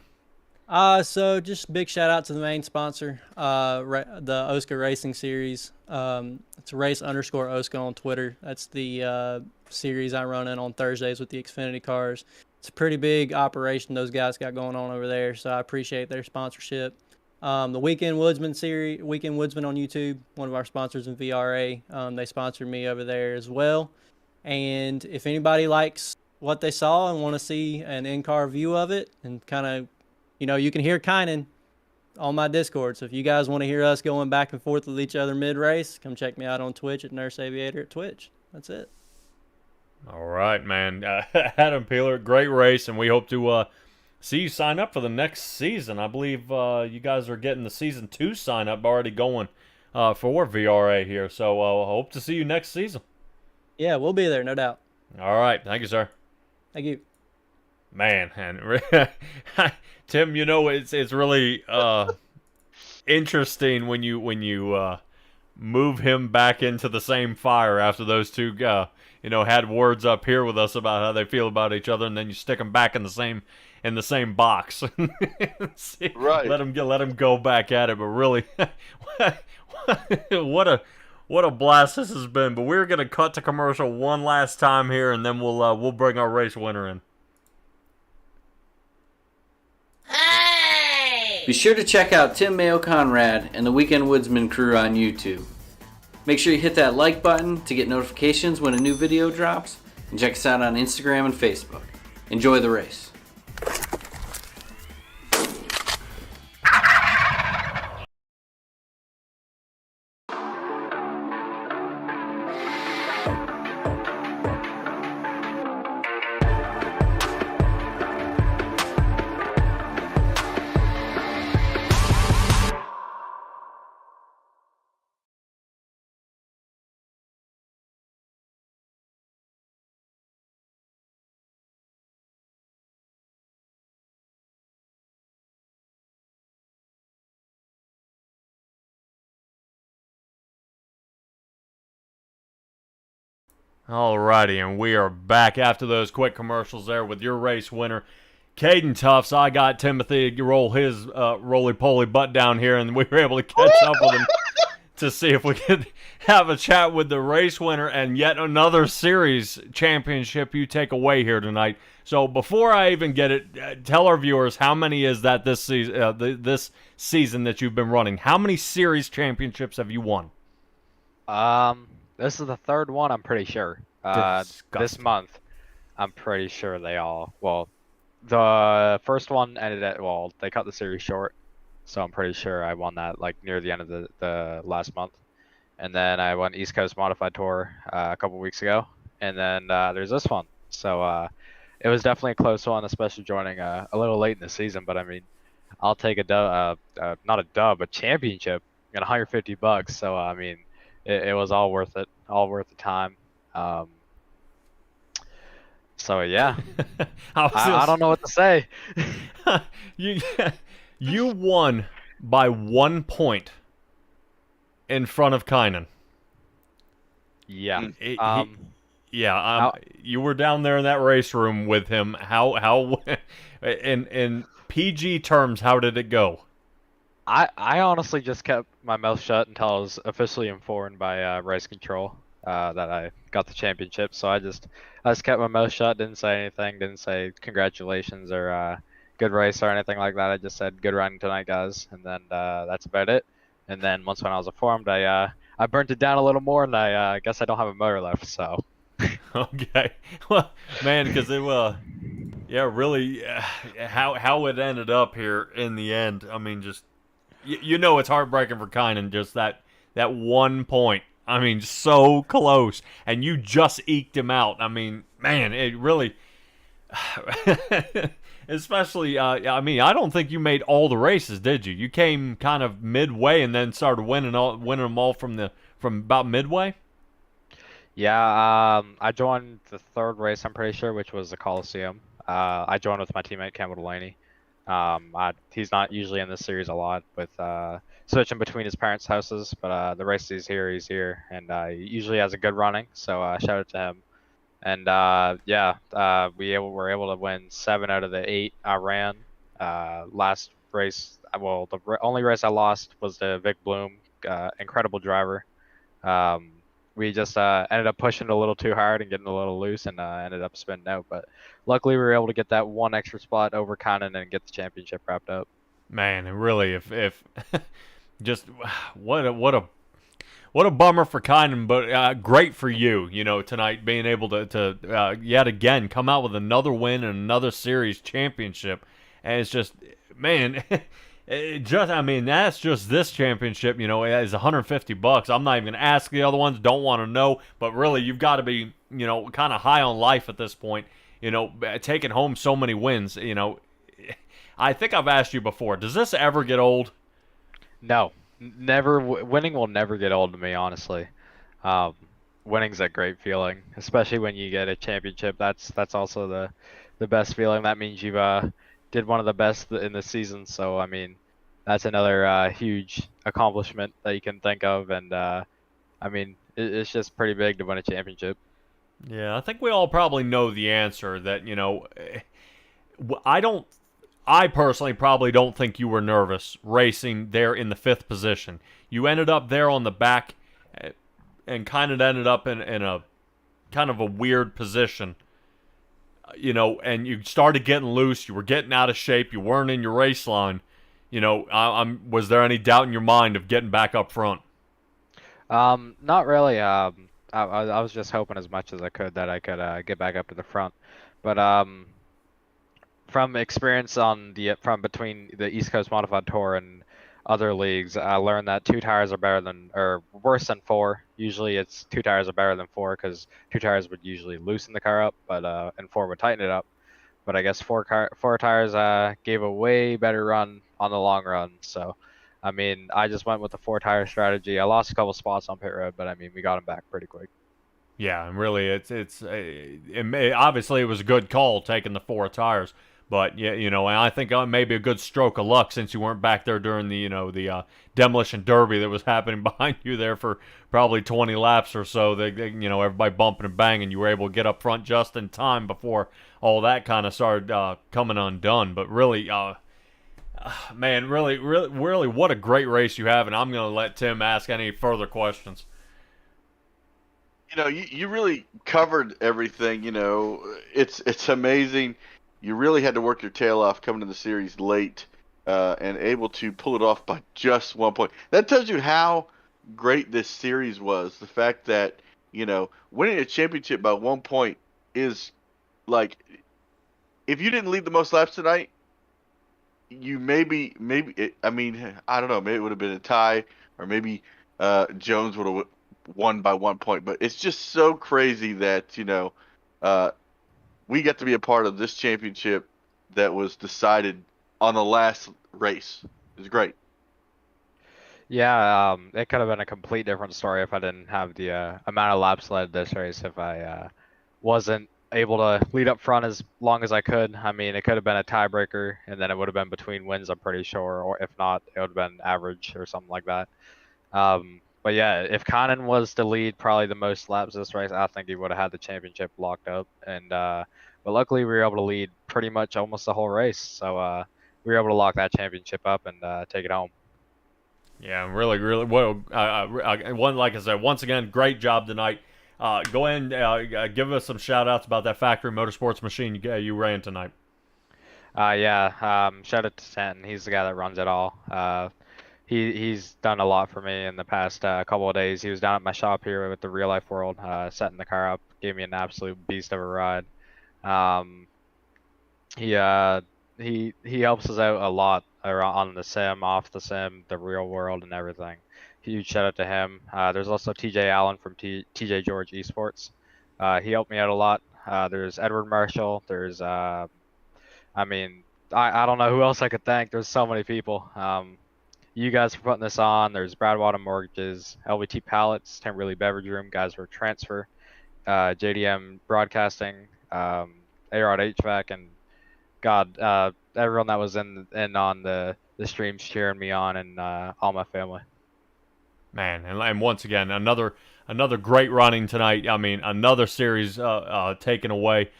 So just big shout out to the main sponsor, the Oscar Racing Series. It's race_Oscar on Twitter. That's the series I run in on Thursdays with the Xfinity cars. It's a pretty big operation those guys got going on over there, so I appreciate their sponsorship. The Weekend Woodsman series, Weekend Woodsman on YouTube, one of our sponsors in VRA. They sponsored me over there as well. And if anybody likes what they saw and want to see an in-car view of it, and kind of, you know, you can hear Kynan on my Discord. So if you guys want to hear us going back and forth with each other mid-race, come check me out on Twitch at Nurse Aviator at Twitch. That's it. All right, man. Adam Peeler, great race, and we hope to see you sign up for the next season. I believe you guys are getting the Season 2 sign-up already going for VRA here. So hope to see you next season. Yeah, we'll be there, no doubt. All right. Thank you, sir. Thank you. Man, and Tim, you know, it's really interesting when you move him back into the same fire after those two had words up here with us about how they feel about each other, and then you stick them back in the same box. Right. Let him go back at it. But really, what a blast this has been. But we're gonna cut to commercial one last time here, and then we'll bring our race winner in. Be sure to check out Tim Mayo Conrad and the Weekend Woodsman crew on YouTube. Make sure you hit that like button to get notifications when a new video drops, and check us out on Instagram and Facebook. Enjoy the race. Alrighty, and we are back after those quick commercials there with your race winner, Caden Tufts. I got Timothy roll his roly-poly butt down here, and we were able to catch up with him to see if we could have a chat with the race winner and yet another series championship you take away here tonight. So before I even get it, tell our viewers how many is that this season that you've been running. How many series championships have you won? This is the third one, I'm pretty sure. This month, I'm pretty sure they all. Well, the first one ended at, they cut the series short, so I'm pretty sure I won that like near the end of the last month. And then I won East Coast Modified Tour a couple weeks ago, and then there's this one. So it was definitely a close one, especially joining a little late in the season. But I mean, I'll take not a dub, a championship and $150. So I mean. It was all worth it, all worth the time. So yeah, I don't know what to say. You won by 1 point in front of Kynan. Yeah. Yeah, you were down there in that race room with him. How in PG terms, how did it go? I honestly just kept my mouth shut until I was officially informed by race control that I got the championship. So I just kept my mouth shut, didn't say anything, didn't say congratulations or good race or anything like that. I just said good running tonight, guys, and then that's about it. And then once when I was informed, I burnt it down a little more, and I guess I don't have a motor left. So Okay, well, man, because it yeah, really, how it ended up here in the end. I mean, just you know, it's heartbreaking for Kynan, just that 1 point. I mean, so close, and you just eked him out. I mean, man, it really, especially. I mean, I don't think you made all the races, did you? You came kind of midway and then started winning them all from about midway. yeah, I joined the third race, I'm pretty sure, which was the Coliseum. I joined with my teammate Campbell Delaney. He's not usually in this series a lot with switching between his parents' houses, but the race he's here, and he usually has a good running. So shout out to him. And yeah, we were able to win 7 out of the 8 I ran. Last race, well, the only race I lost was to Vic Bloom, incredible driver. We just ended up pushing it a little too hard and getting a little loose, and ended up spinning out. But luckily, we were able to get that 1 extra spot over Kynan and get the championship wrapped up. Man, and really, if just what a bummer for Kynan, but great for you. You know, tonight being able to yet again come out with another win and another series championship, and it's just, man. I mean, that's just this championship, you know, is $150. I'm not even going to ask the other ones, don't want to know, but really, you've got to be, you know, kind of high on life at this point, you know, taking home so many wins, you know. I think I've asked you before, does this ever get old? No, never. Winning will never get old to me, honestly. Winning's a great feeling, especially when you get a championship. That's also the best feeling. That means you've did one of the best in the season. So I mean, that's another huge accomplishment that you can think of, and I mean, it's just pretty big to win a championship. Yeah, I think we all probably know the answer. That, you know, I personally probably don't think you were nervous racing there in the 5th position. You ended up there on the back, and kind of ended up in a kind of a weird position. You know, and you started getting loose. You were getting out of shape. You weren't in your race line. You know, was there any doubt in your mind of getting back up front? Not really. I was just hoping as much as I could that I could get back up to the front, but from experience from between the East Coast Modified Tour and other leagues, I learned that 2 tires are better than, or worse than 4. Usually it's 2 tires are better than 4, because 2 tires would usually loosen the car up, but and 4 would tighten it up. But I guess 4 tires gave a way better run on the long run. So, I mean, I just went with the 4 tire strategy. I lost a couple spots on pit road, but I mean, we got them back pretty quick. Yeah, and really, obviously it was a good call taking the 4 tires. But yeah, you know, and I think maybe a good stroke of luck since you weren't back there during the, you know, the demolition derby that was happening behind you there for probably 20 laps or so. You know, everybody bumping and banging. You were able to get up front just in time before all that kind of started coming undone. But really, man, really, what a great race you have. And I'm going to let Tim ask any further questions. You know, you really covered everything. You know, it's amazing. You really had to work your tail off coming to the series late and able to pull it off by just 1 point. That tells you how great this series was. The fact that, you know, winning a championship by 1 point is like, if you didn't lead the most laps tonight, you maybe I mean, I don't know, maybe it would have been a tie, or maybe Jones would have won by 1 point. But it's just so crazy that, you know, we get to be a part of this championship that was decided on the last race. It was great. Yeah, it could have been a complete different story if I didn't have the amount of laps led this race. If I wasn't able to lead up front as long as I could. I mean, it could have been a tiebreaker, and then it would have been between wins, I'm pretty sure, or if not, it would have been average or something like that. But yeah, if Conan was to lead probably the most laps this race, I think he would have had the championship locked up. And but luckily we were able to lead pretty much almost the whole race, so we were able to lock that championship up and take it home. Yeah, really, really. Well, one, like I said, once again, great job tonight. Go ahead and give us some shout outs about that factory motorsports machine you ran tonight. Yeah, shout out to Stanton. He's the guy that runs it all. He's done a lot for me in the past couple of days. He was down at my shop here with the Real Life World, setting the car up, gave me an absolute beast of a ride. Um, he helps us out a lot on the sim, off the sim, the real world, and everything. Huge shout out to him. There's also TJ Allen from TJ George Esports. He helped me out a lot. There's Edward Marshall. There's I mean, I don't know who else I could thank. There's so many people. You guys for putting this on. There's Bradwater Mortgages, LVT Pallets, Timberley Beverage Room, guys for Transfer, JDM Broadcasting, AROD HVAC, and God, everyone that was in on the streams cheering me on, and all my family. Man, and once again, another great running tonight. I mean, another series taken away.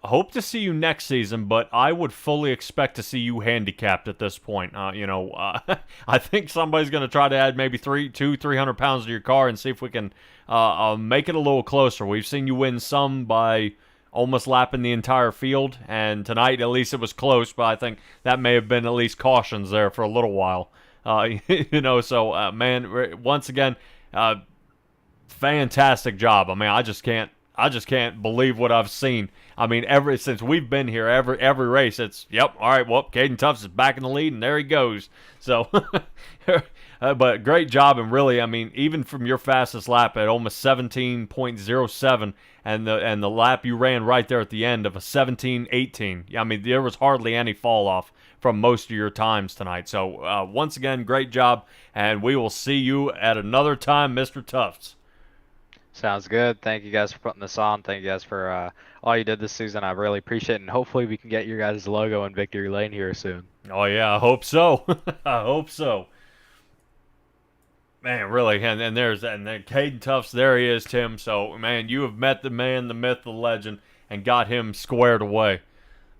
Hope to see you next season, but I would fully expect to see you handicapped at this point. I think somebody's going to try to add maybe 300 pounds to your car and see if we can make it a little closer. We've seen you win some by almost lapping the entire field, and tonight at least it was close, but I think that may have been at least cautions there for a little while. Man, once again, fantastic job. I mean, I just can't believe what I've seen. I mean, ever since we've been here, every race, it's, yep, all right, well, Caden Tufts is back in the lead, and there he goes. So, but great job, and really, I mean, even from your fastest lap at almost 17.07, and the lap you ran right there at the end of a 17.18, I mean, there was hardly any fall off from most of your times tonight. So, once again, great job, and we will see you at another time, Mr. Tufts. Sounds good. Thank you guys for putting this on. Thank you guys for all you did this season. I really appreciate it, and hopefully we can get your guys' logo in Victory Lane here soon. Oh yeah, I hope so. I hope so. Man, really, and then Caden Tufts, there he is, Tim. So, man, you have met the man, the myth, the legend, and got him squared away.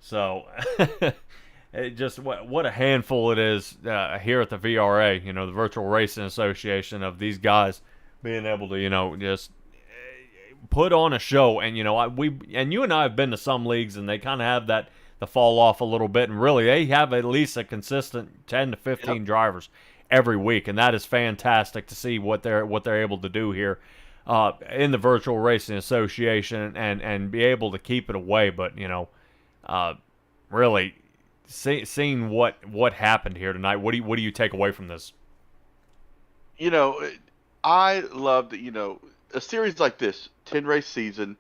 So, it just what a handful it is here at the VRA, the Virtual Racing Association, of these guys being able to, just put on a show. And you and I have been to some leagues, and they kind of have the fall off a little bit, and really they have at least a consistent 10 to 15 drivers every week, and that is fantastic to see what they're able to do here in the Virtual Racing Association, and be able to keep it away. But really seeing what happened here tonight, what do you take away from this? I love that, a series like this, 10-race season,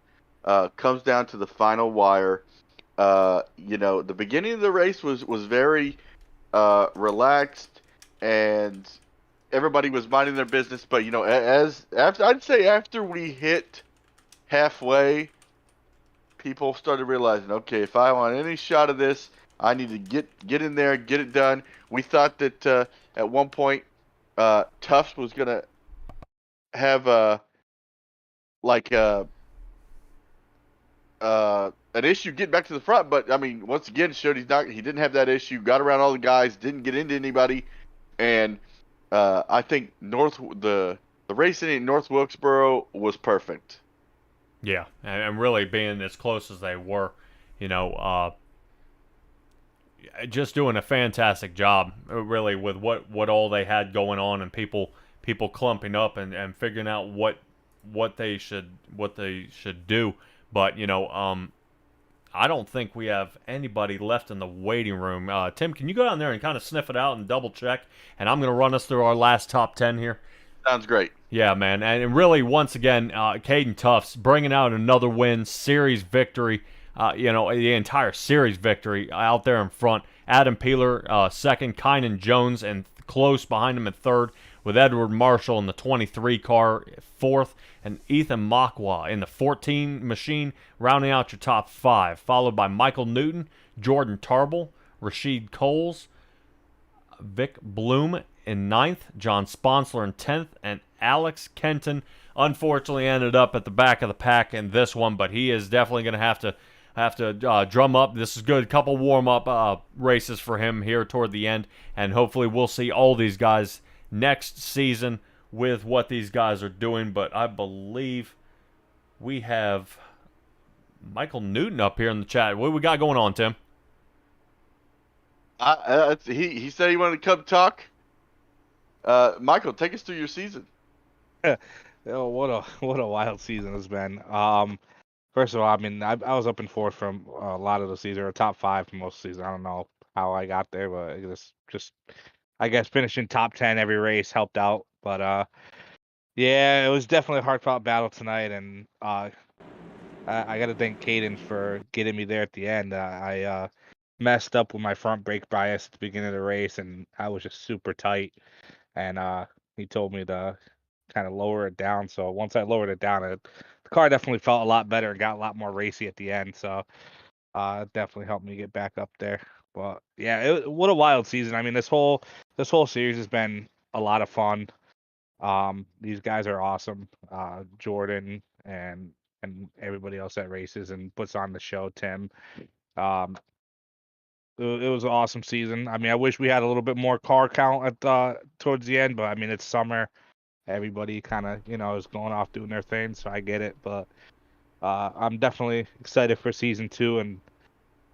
comes down to the final wire. The beginning of the race was very relaxed, and everybody was minding their business. But, after we hit halfway, people started realizing, okay, if I want any shot of this, I need to get in there, get it done. We thought that at one point Tufts was going to have an issue getting back to the front, but I mean, once again, showed he didn't have that issue. Got around all the guys, didn't get into anybody, and I think the racing in North Wilkesboro was perfect. Yeah, and really being as close as they were, just doing a fantastic job, really, with what all they had going on, and people clumping up and figuring out what they should do. But I don't think we have anybody left in the waiting room. Tim, can you go down there and kind of sniff it out and double check? And I'm going to run us through our last top 10 here. Sounds great. Yeah, man. And really, once again, Caden Tufts bringing out another win, series victory. The entire series victory out there in front. Adam Peeler second, Kynan Jones, and close behind him in third, with Edward Marshall in the 23 car fourth, and Ethan Makwa in the 14 machine, rounding out your top five, followed by Michael Newton, Jordan Tarble, Rashid Coles, Vic Bloom, in 9th, John Sponsler in 10th, and Alex Kenton unfortunately ended up at the back of the pack in this one, but he is definitely going to have to drum up. This is good. Couple warm-up races for him here toward the end, and hopefully we'll see all these guys next season with what these guys are doing. But I believe we have Michael Newton up here in the chat. What we got going on, Tim? He said he wanted to come talk. Michael, take us through your season. Oh, what a wild season it's been. First of all, I mean, I was up in fourth from a lot of the season, or top 5 for most of the season. I don't know how I got there, but it's just, I guess, finishing top 10 every race helped out. But yeah, it was definitely a hard-fought battle tonight, and I got to thank Caden for getting me there at the end. I messed up with my front brake bias at the beginning of the race, and I was just super tight. And he told me to kind of lower it down. So once I lowered it down, the car definitely felt a lot better and got a lot more racy at the end. So it definitely helped me get back up there. But yeah, what a wild season. I mean, this whole series has been a lot of fun. These guys are awesome. Jordan and everybody else that races and puts on the show, Tim. It was an awesome season. I mean, I wish we had a little bit more car count at towards the end, but I mean, it's summer. Everybody kind of, is going off doing their thing, so I get it. But I'm definitely excited for season 2, and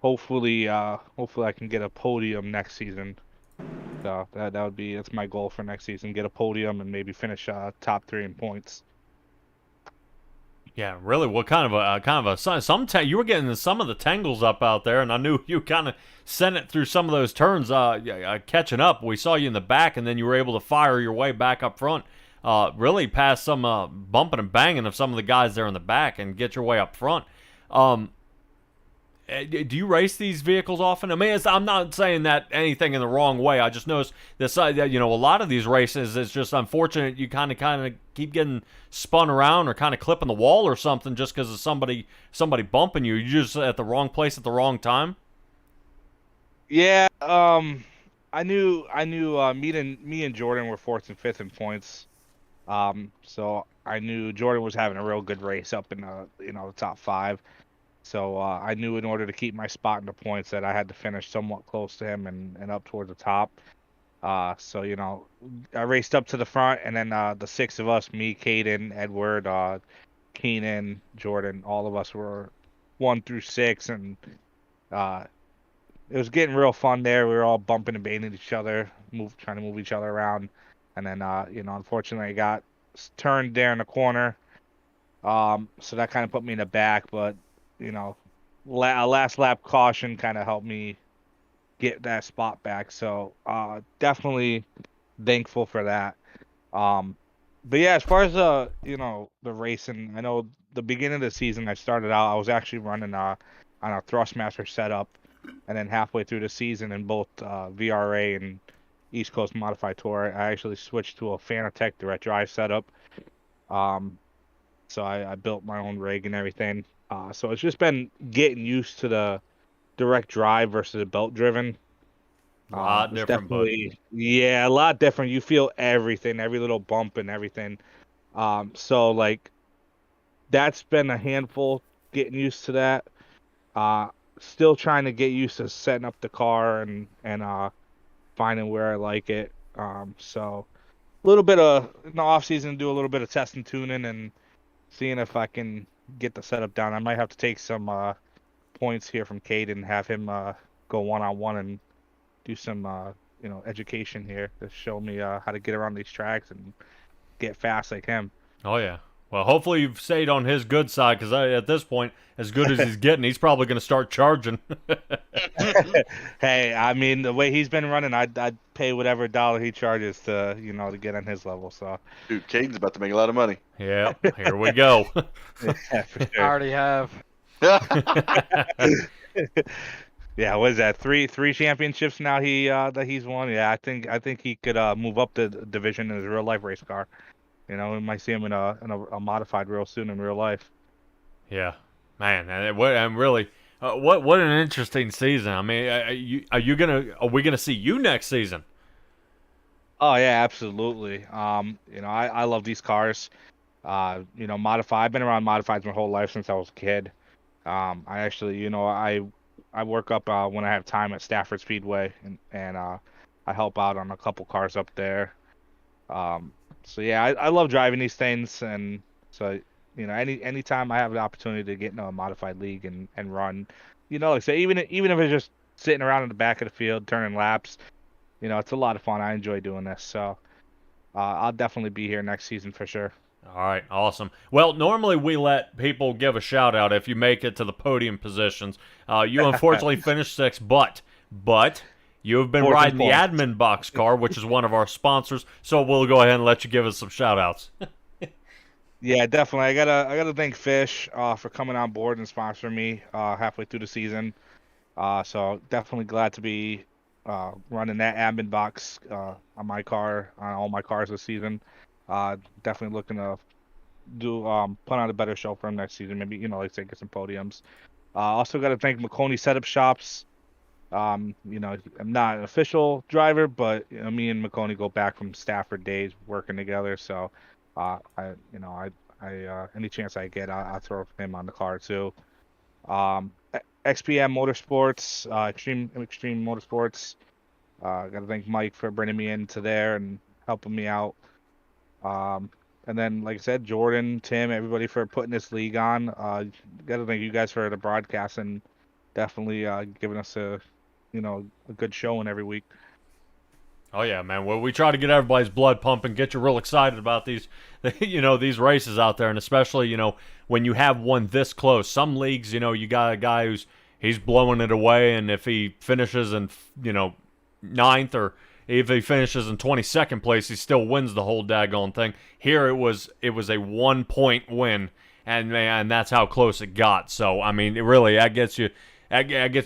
hopefully I can get a podium next season. So that's my goal for next season: get a podium and maybe finish top 3 in points. Yeah, really. What kind of a you were getting some of the tangles up out there, and I knew you kind of sent it through some of those turns, catching up. We saw you in the back, and then you were able to fire your way back up front, really past some bumping and banging of some of the guys there in the back, and get your way up front. Do you race these vehicles often? I mean, I'm not saying that anything in the wrong way. I just noticed this, a lot of these races, it's just unfortunate you kind of keep getting spun around or kind of clipping the wall or something just because of somebody bumping you. You're just at the wrong place at the wrong time. Yeah, I knew me and Jordan were 4th and 5th in points. So I knew Jordan was having a real good race up in the top 5. So I knew in order to keep my spot in the points that I had to finish somewhat close to him and up towards the top. So, I raced up to the front, and then the 6 of us, me, Caden, Edward, Keenan, Jordan, all of us were 1 through 6, and it was getting real fun there. We were all bumping and banging each other, trying to move each other around. And then, unfortunately, I got turned there in the corner. So that kind of put me in the back, but a last lap caution kind of helped me get that spot back. So definitely thankful for that. But yeah, as far as the racing, I know the beginning of the season I started out, I was actually running on a Thrustmaster setup, and then halfway through the season in both VRA and East Coast Modified Tour, I actually switched to a Fanatec direct drive setup. So I built my own rig and everything. So it's just been getting used to the direct drive versus the belt driven. A lot different, bud. Yeah, a lot different. You feel everything, every little bump and everything. So like that's been a handful getting used to that. Still trying to get used to setting up the car and finding where I like it. So a little bit of in the off season, do a little bit of testing, tuning, and seeing if I can get the setup down. I might have to take some points here from Cade and have him go one-on-one and do some education here to show me how to get around these tracks and get fast like him. Oh yeah. Well, hopefully you've stayed on his good side, because at this point, as good as he's getting, he's probably going to start charging. Hey, I mean, the way he's been running, I'd pay whatever dollar he charges to to get on his level. So, dude, Caden's about to make a lot of money. Yeah, here we go. Yeah, for sure. I already have. Yeah, what is that? Three championships now that he's won. Yeah, I think he could move up the division in his real life race car. We might see him in a modified real soon in real life. Yeah, man, and really, what an interesting season. I mean, are we gonna see you next season? Oh yeah, absolutely. I love these cars. Modify. I've been around modifieds my whole life since I was a kid. I actually, I work up when I have time at Stafford Speedway, and I help out on a couple cars up there. Um, so yeah, I love driving these things, and so anytime I have the opportunity to get into a modified league and run, like I say, even if it's just sitting around in the back of the field turning laps, it's a lot of fun. I enjoy doing this, so I'll definitely be here next season for sure. All right, awesome. Well, normally we let people give a shout out if you make it to the podium positions. You unfortunately finished sixth, but you have been Fourth riding and the fourth. AdminBoxx car, which is one of our sponsors. So we'll go ahead and let you give us some shout outs. Yeah, definitely. I gotta thank Fish for coming on board and sponsoring me halfway through the season. So definitely glad to be running that AdminBoxx on my car, on all my cars this season. Definitely looking to do put on a better show for him next season. Maybe like I say, get some podiums. Also got to thank McConey Setup Shops. I'm not an official driver, but me and McConey go back from Stafford days working together. So, any chance I get, I throw him on the car too. XPM Motorsports, Extreme Motorsports. Got to thank Mike for bringing me into there and helping me out. And then, like I said, Jordan, Tim, everybody for putting this league on. Got to thank you guys for the broadcast and definitely giving us a good showing every week. Oh yeah, man. Well, we try to get everybody's blood pumping, get you real excited about these, these races out there, and especially, when you have one this close. Some leagues, you got a guy he's blowing it away, and if he finishes in, ninth, or if he finishes in 22nd place, he still wins the whole daggone thing. Here it was a 1-point win, and man, that's how close it got. So I mean, that gets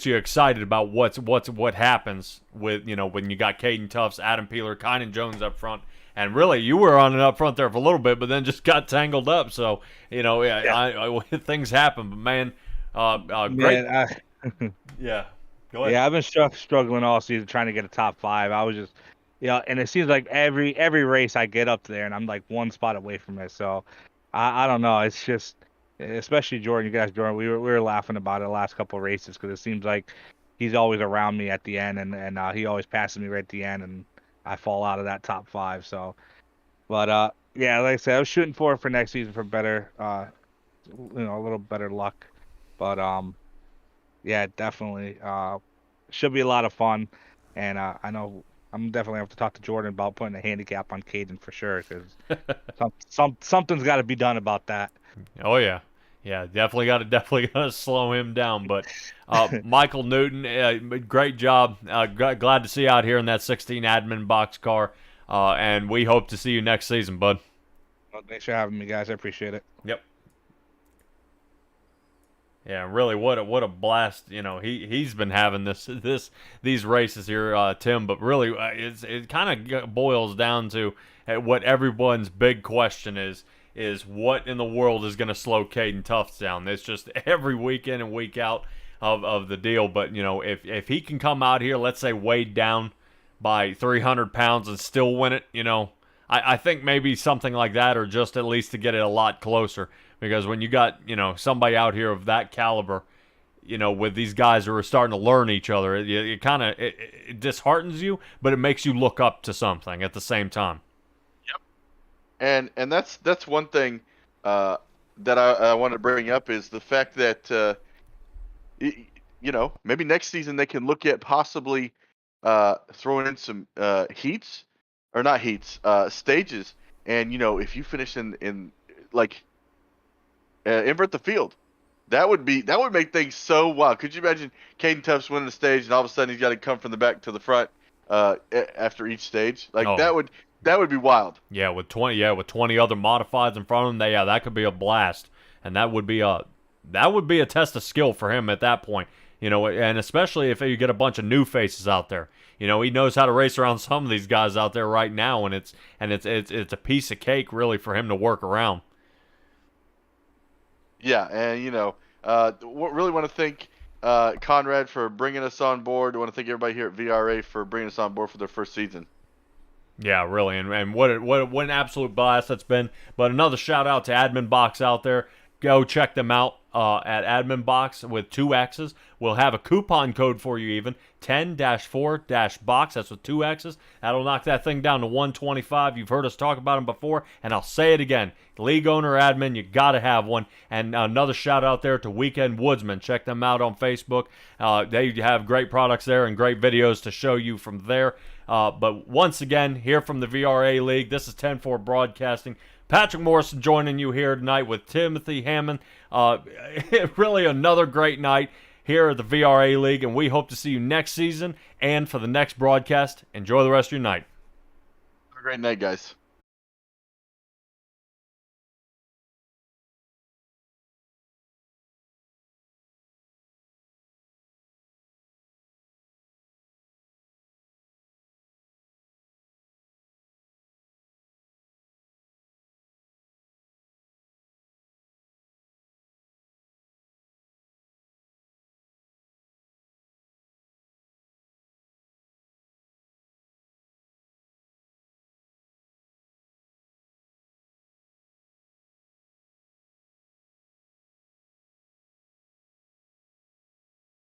you excited about what happens with when you got Caden Tufts, Adam Peeler, Kynan Jones up front, and really you were on it up front there for a little bit, but then just got tangled up. So things happen, but man, great. Yeah, go ahead. Yeah, I've been struggling all season trying to get a top 5. I was just, and it seems like every race I get up there and I'm like one spot away from it. So I don't know. It's just, especially Jordan, we were laughing about it the last couple of races because it seems like he's always around me at the end and he always passes me right at the end and I fall out of that top 5. So, but yeah, like I said, I was shooting for next season for better, a little better luck. But yeah, definitely. Should be a lot of fun, and I know I'm definitely have to talk to Jordan about putting a handicap on Caden for sure, because something's got to be done about that. Oh yeah, definitely got to slow him down. But Michael Newton, great job. Glad to see you out here in that 16 AdminBoxx car, and we hope to see you next season, bud. Well, thanks for having me, guys. I appreciate it. Yep. Yeah, really, what a blast! He's been having these races here, Tim. But really, it kind of boils down to what everyone's big question is what in the world is going to slow Caden Tufts down? It's just every week in and week out of the deal. But if he can come out here, let's say weighed down by 300 pounds and still win it, I think maybe something like that, or just at least to get it a lot closer. Because when you got, somebody out here of that caliber, with these guys who are starting to learn each other, it kind of it disheartens you, but it makes you look up to something at the same time. Yep. And that's one thing that I want to bring up is the fact that maybe next season they can look at possibly throwing in some heats, or not heats, stages, and if you finish in like invert the field. That would make things so wild. Could you imagine Caden Tufts winning the stage and all of a sudden he's got to come from the back to the front after each stage? That would be wild. Yeah, with 20 other modifieds in front of him, that could be a blast, and that would be a test of skill for him at that point. And especially if you get a bunch of new faces out there. He knows how to race around some of these guys out there right now, and it's a piece of cake really for him to work around. Yeah, and really want to thank Conrad for bringing us on board. I want to thank everybody here at VRA for bringing us on board for their first season. Yeah, really, and what an absolute blast that's been. But another shout out to AdminBoxx out there. Go check them out at AdminBoxx with 2 X's. We'll have a coupon code for you even, 10-4-box. That's with 2 X's. That'll knock that thing down to 125. You've heard us talk about them before, and I'll say it again. League owner admin, you got to have one. And another shout out there to Weekend Woodsman. Check them out on Facebook. They have great products there and great videos to show you from there. But once again, here from the VRA League, this is 10-4 Broadcasting. Patrick Morrison joining you here tonight with Timothy Hammond. Really another great night here at the VRA League, and we hope to see you next season and for the next broadcast. Enjoy the rest of your night. Have a great night, guys.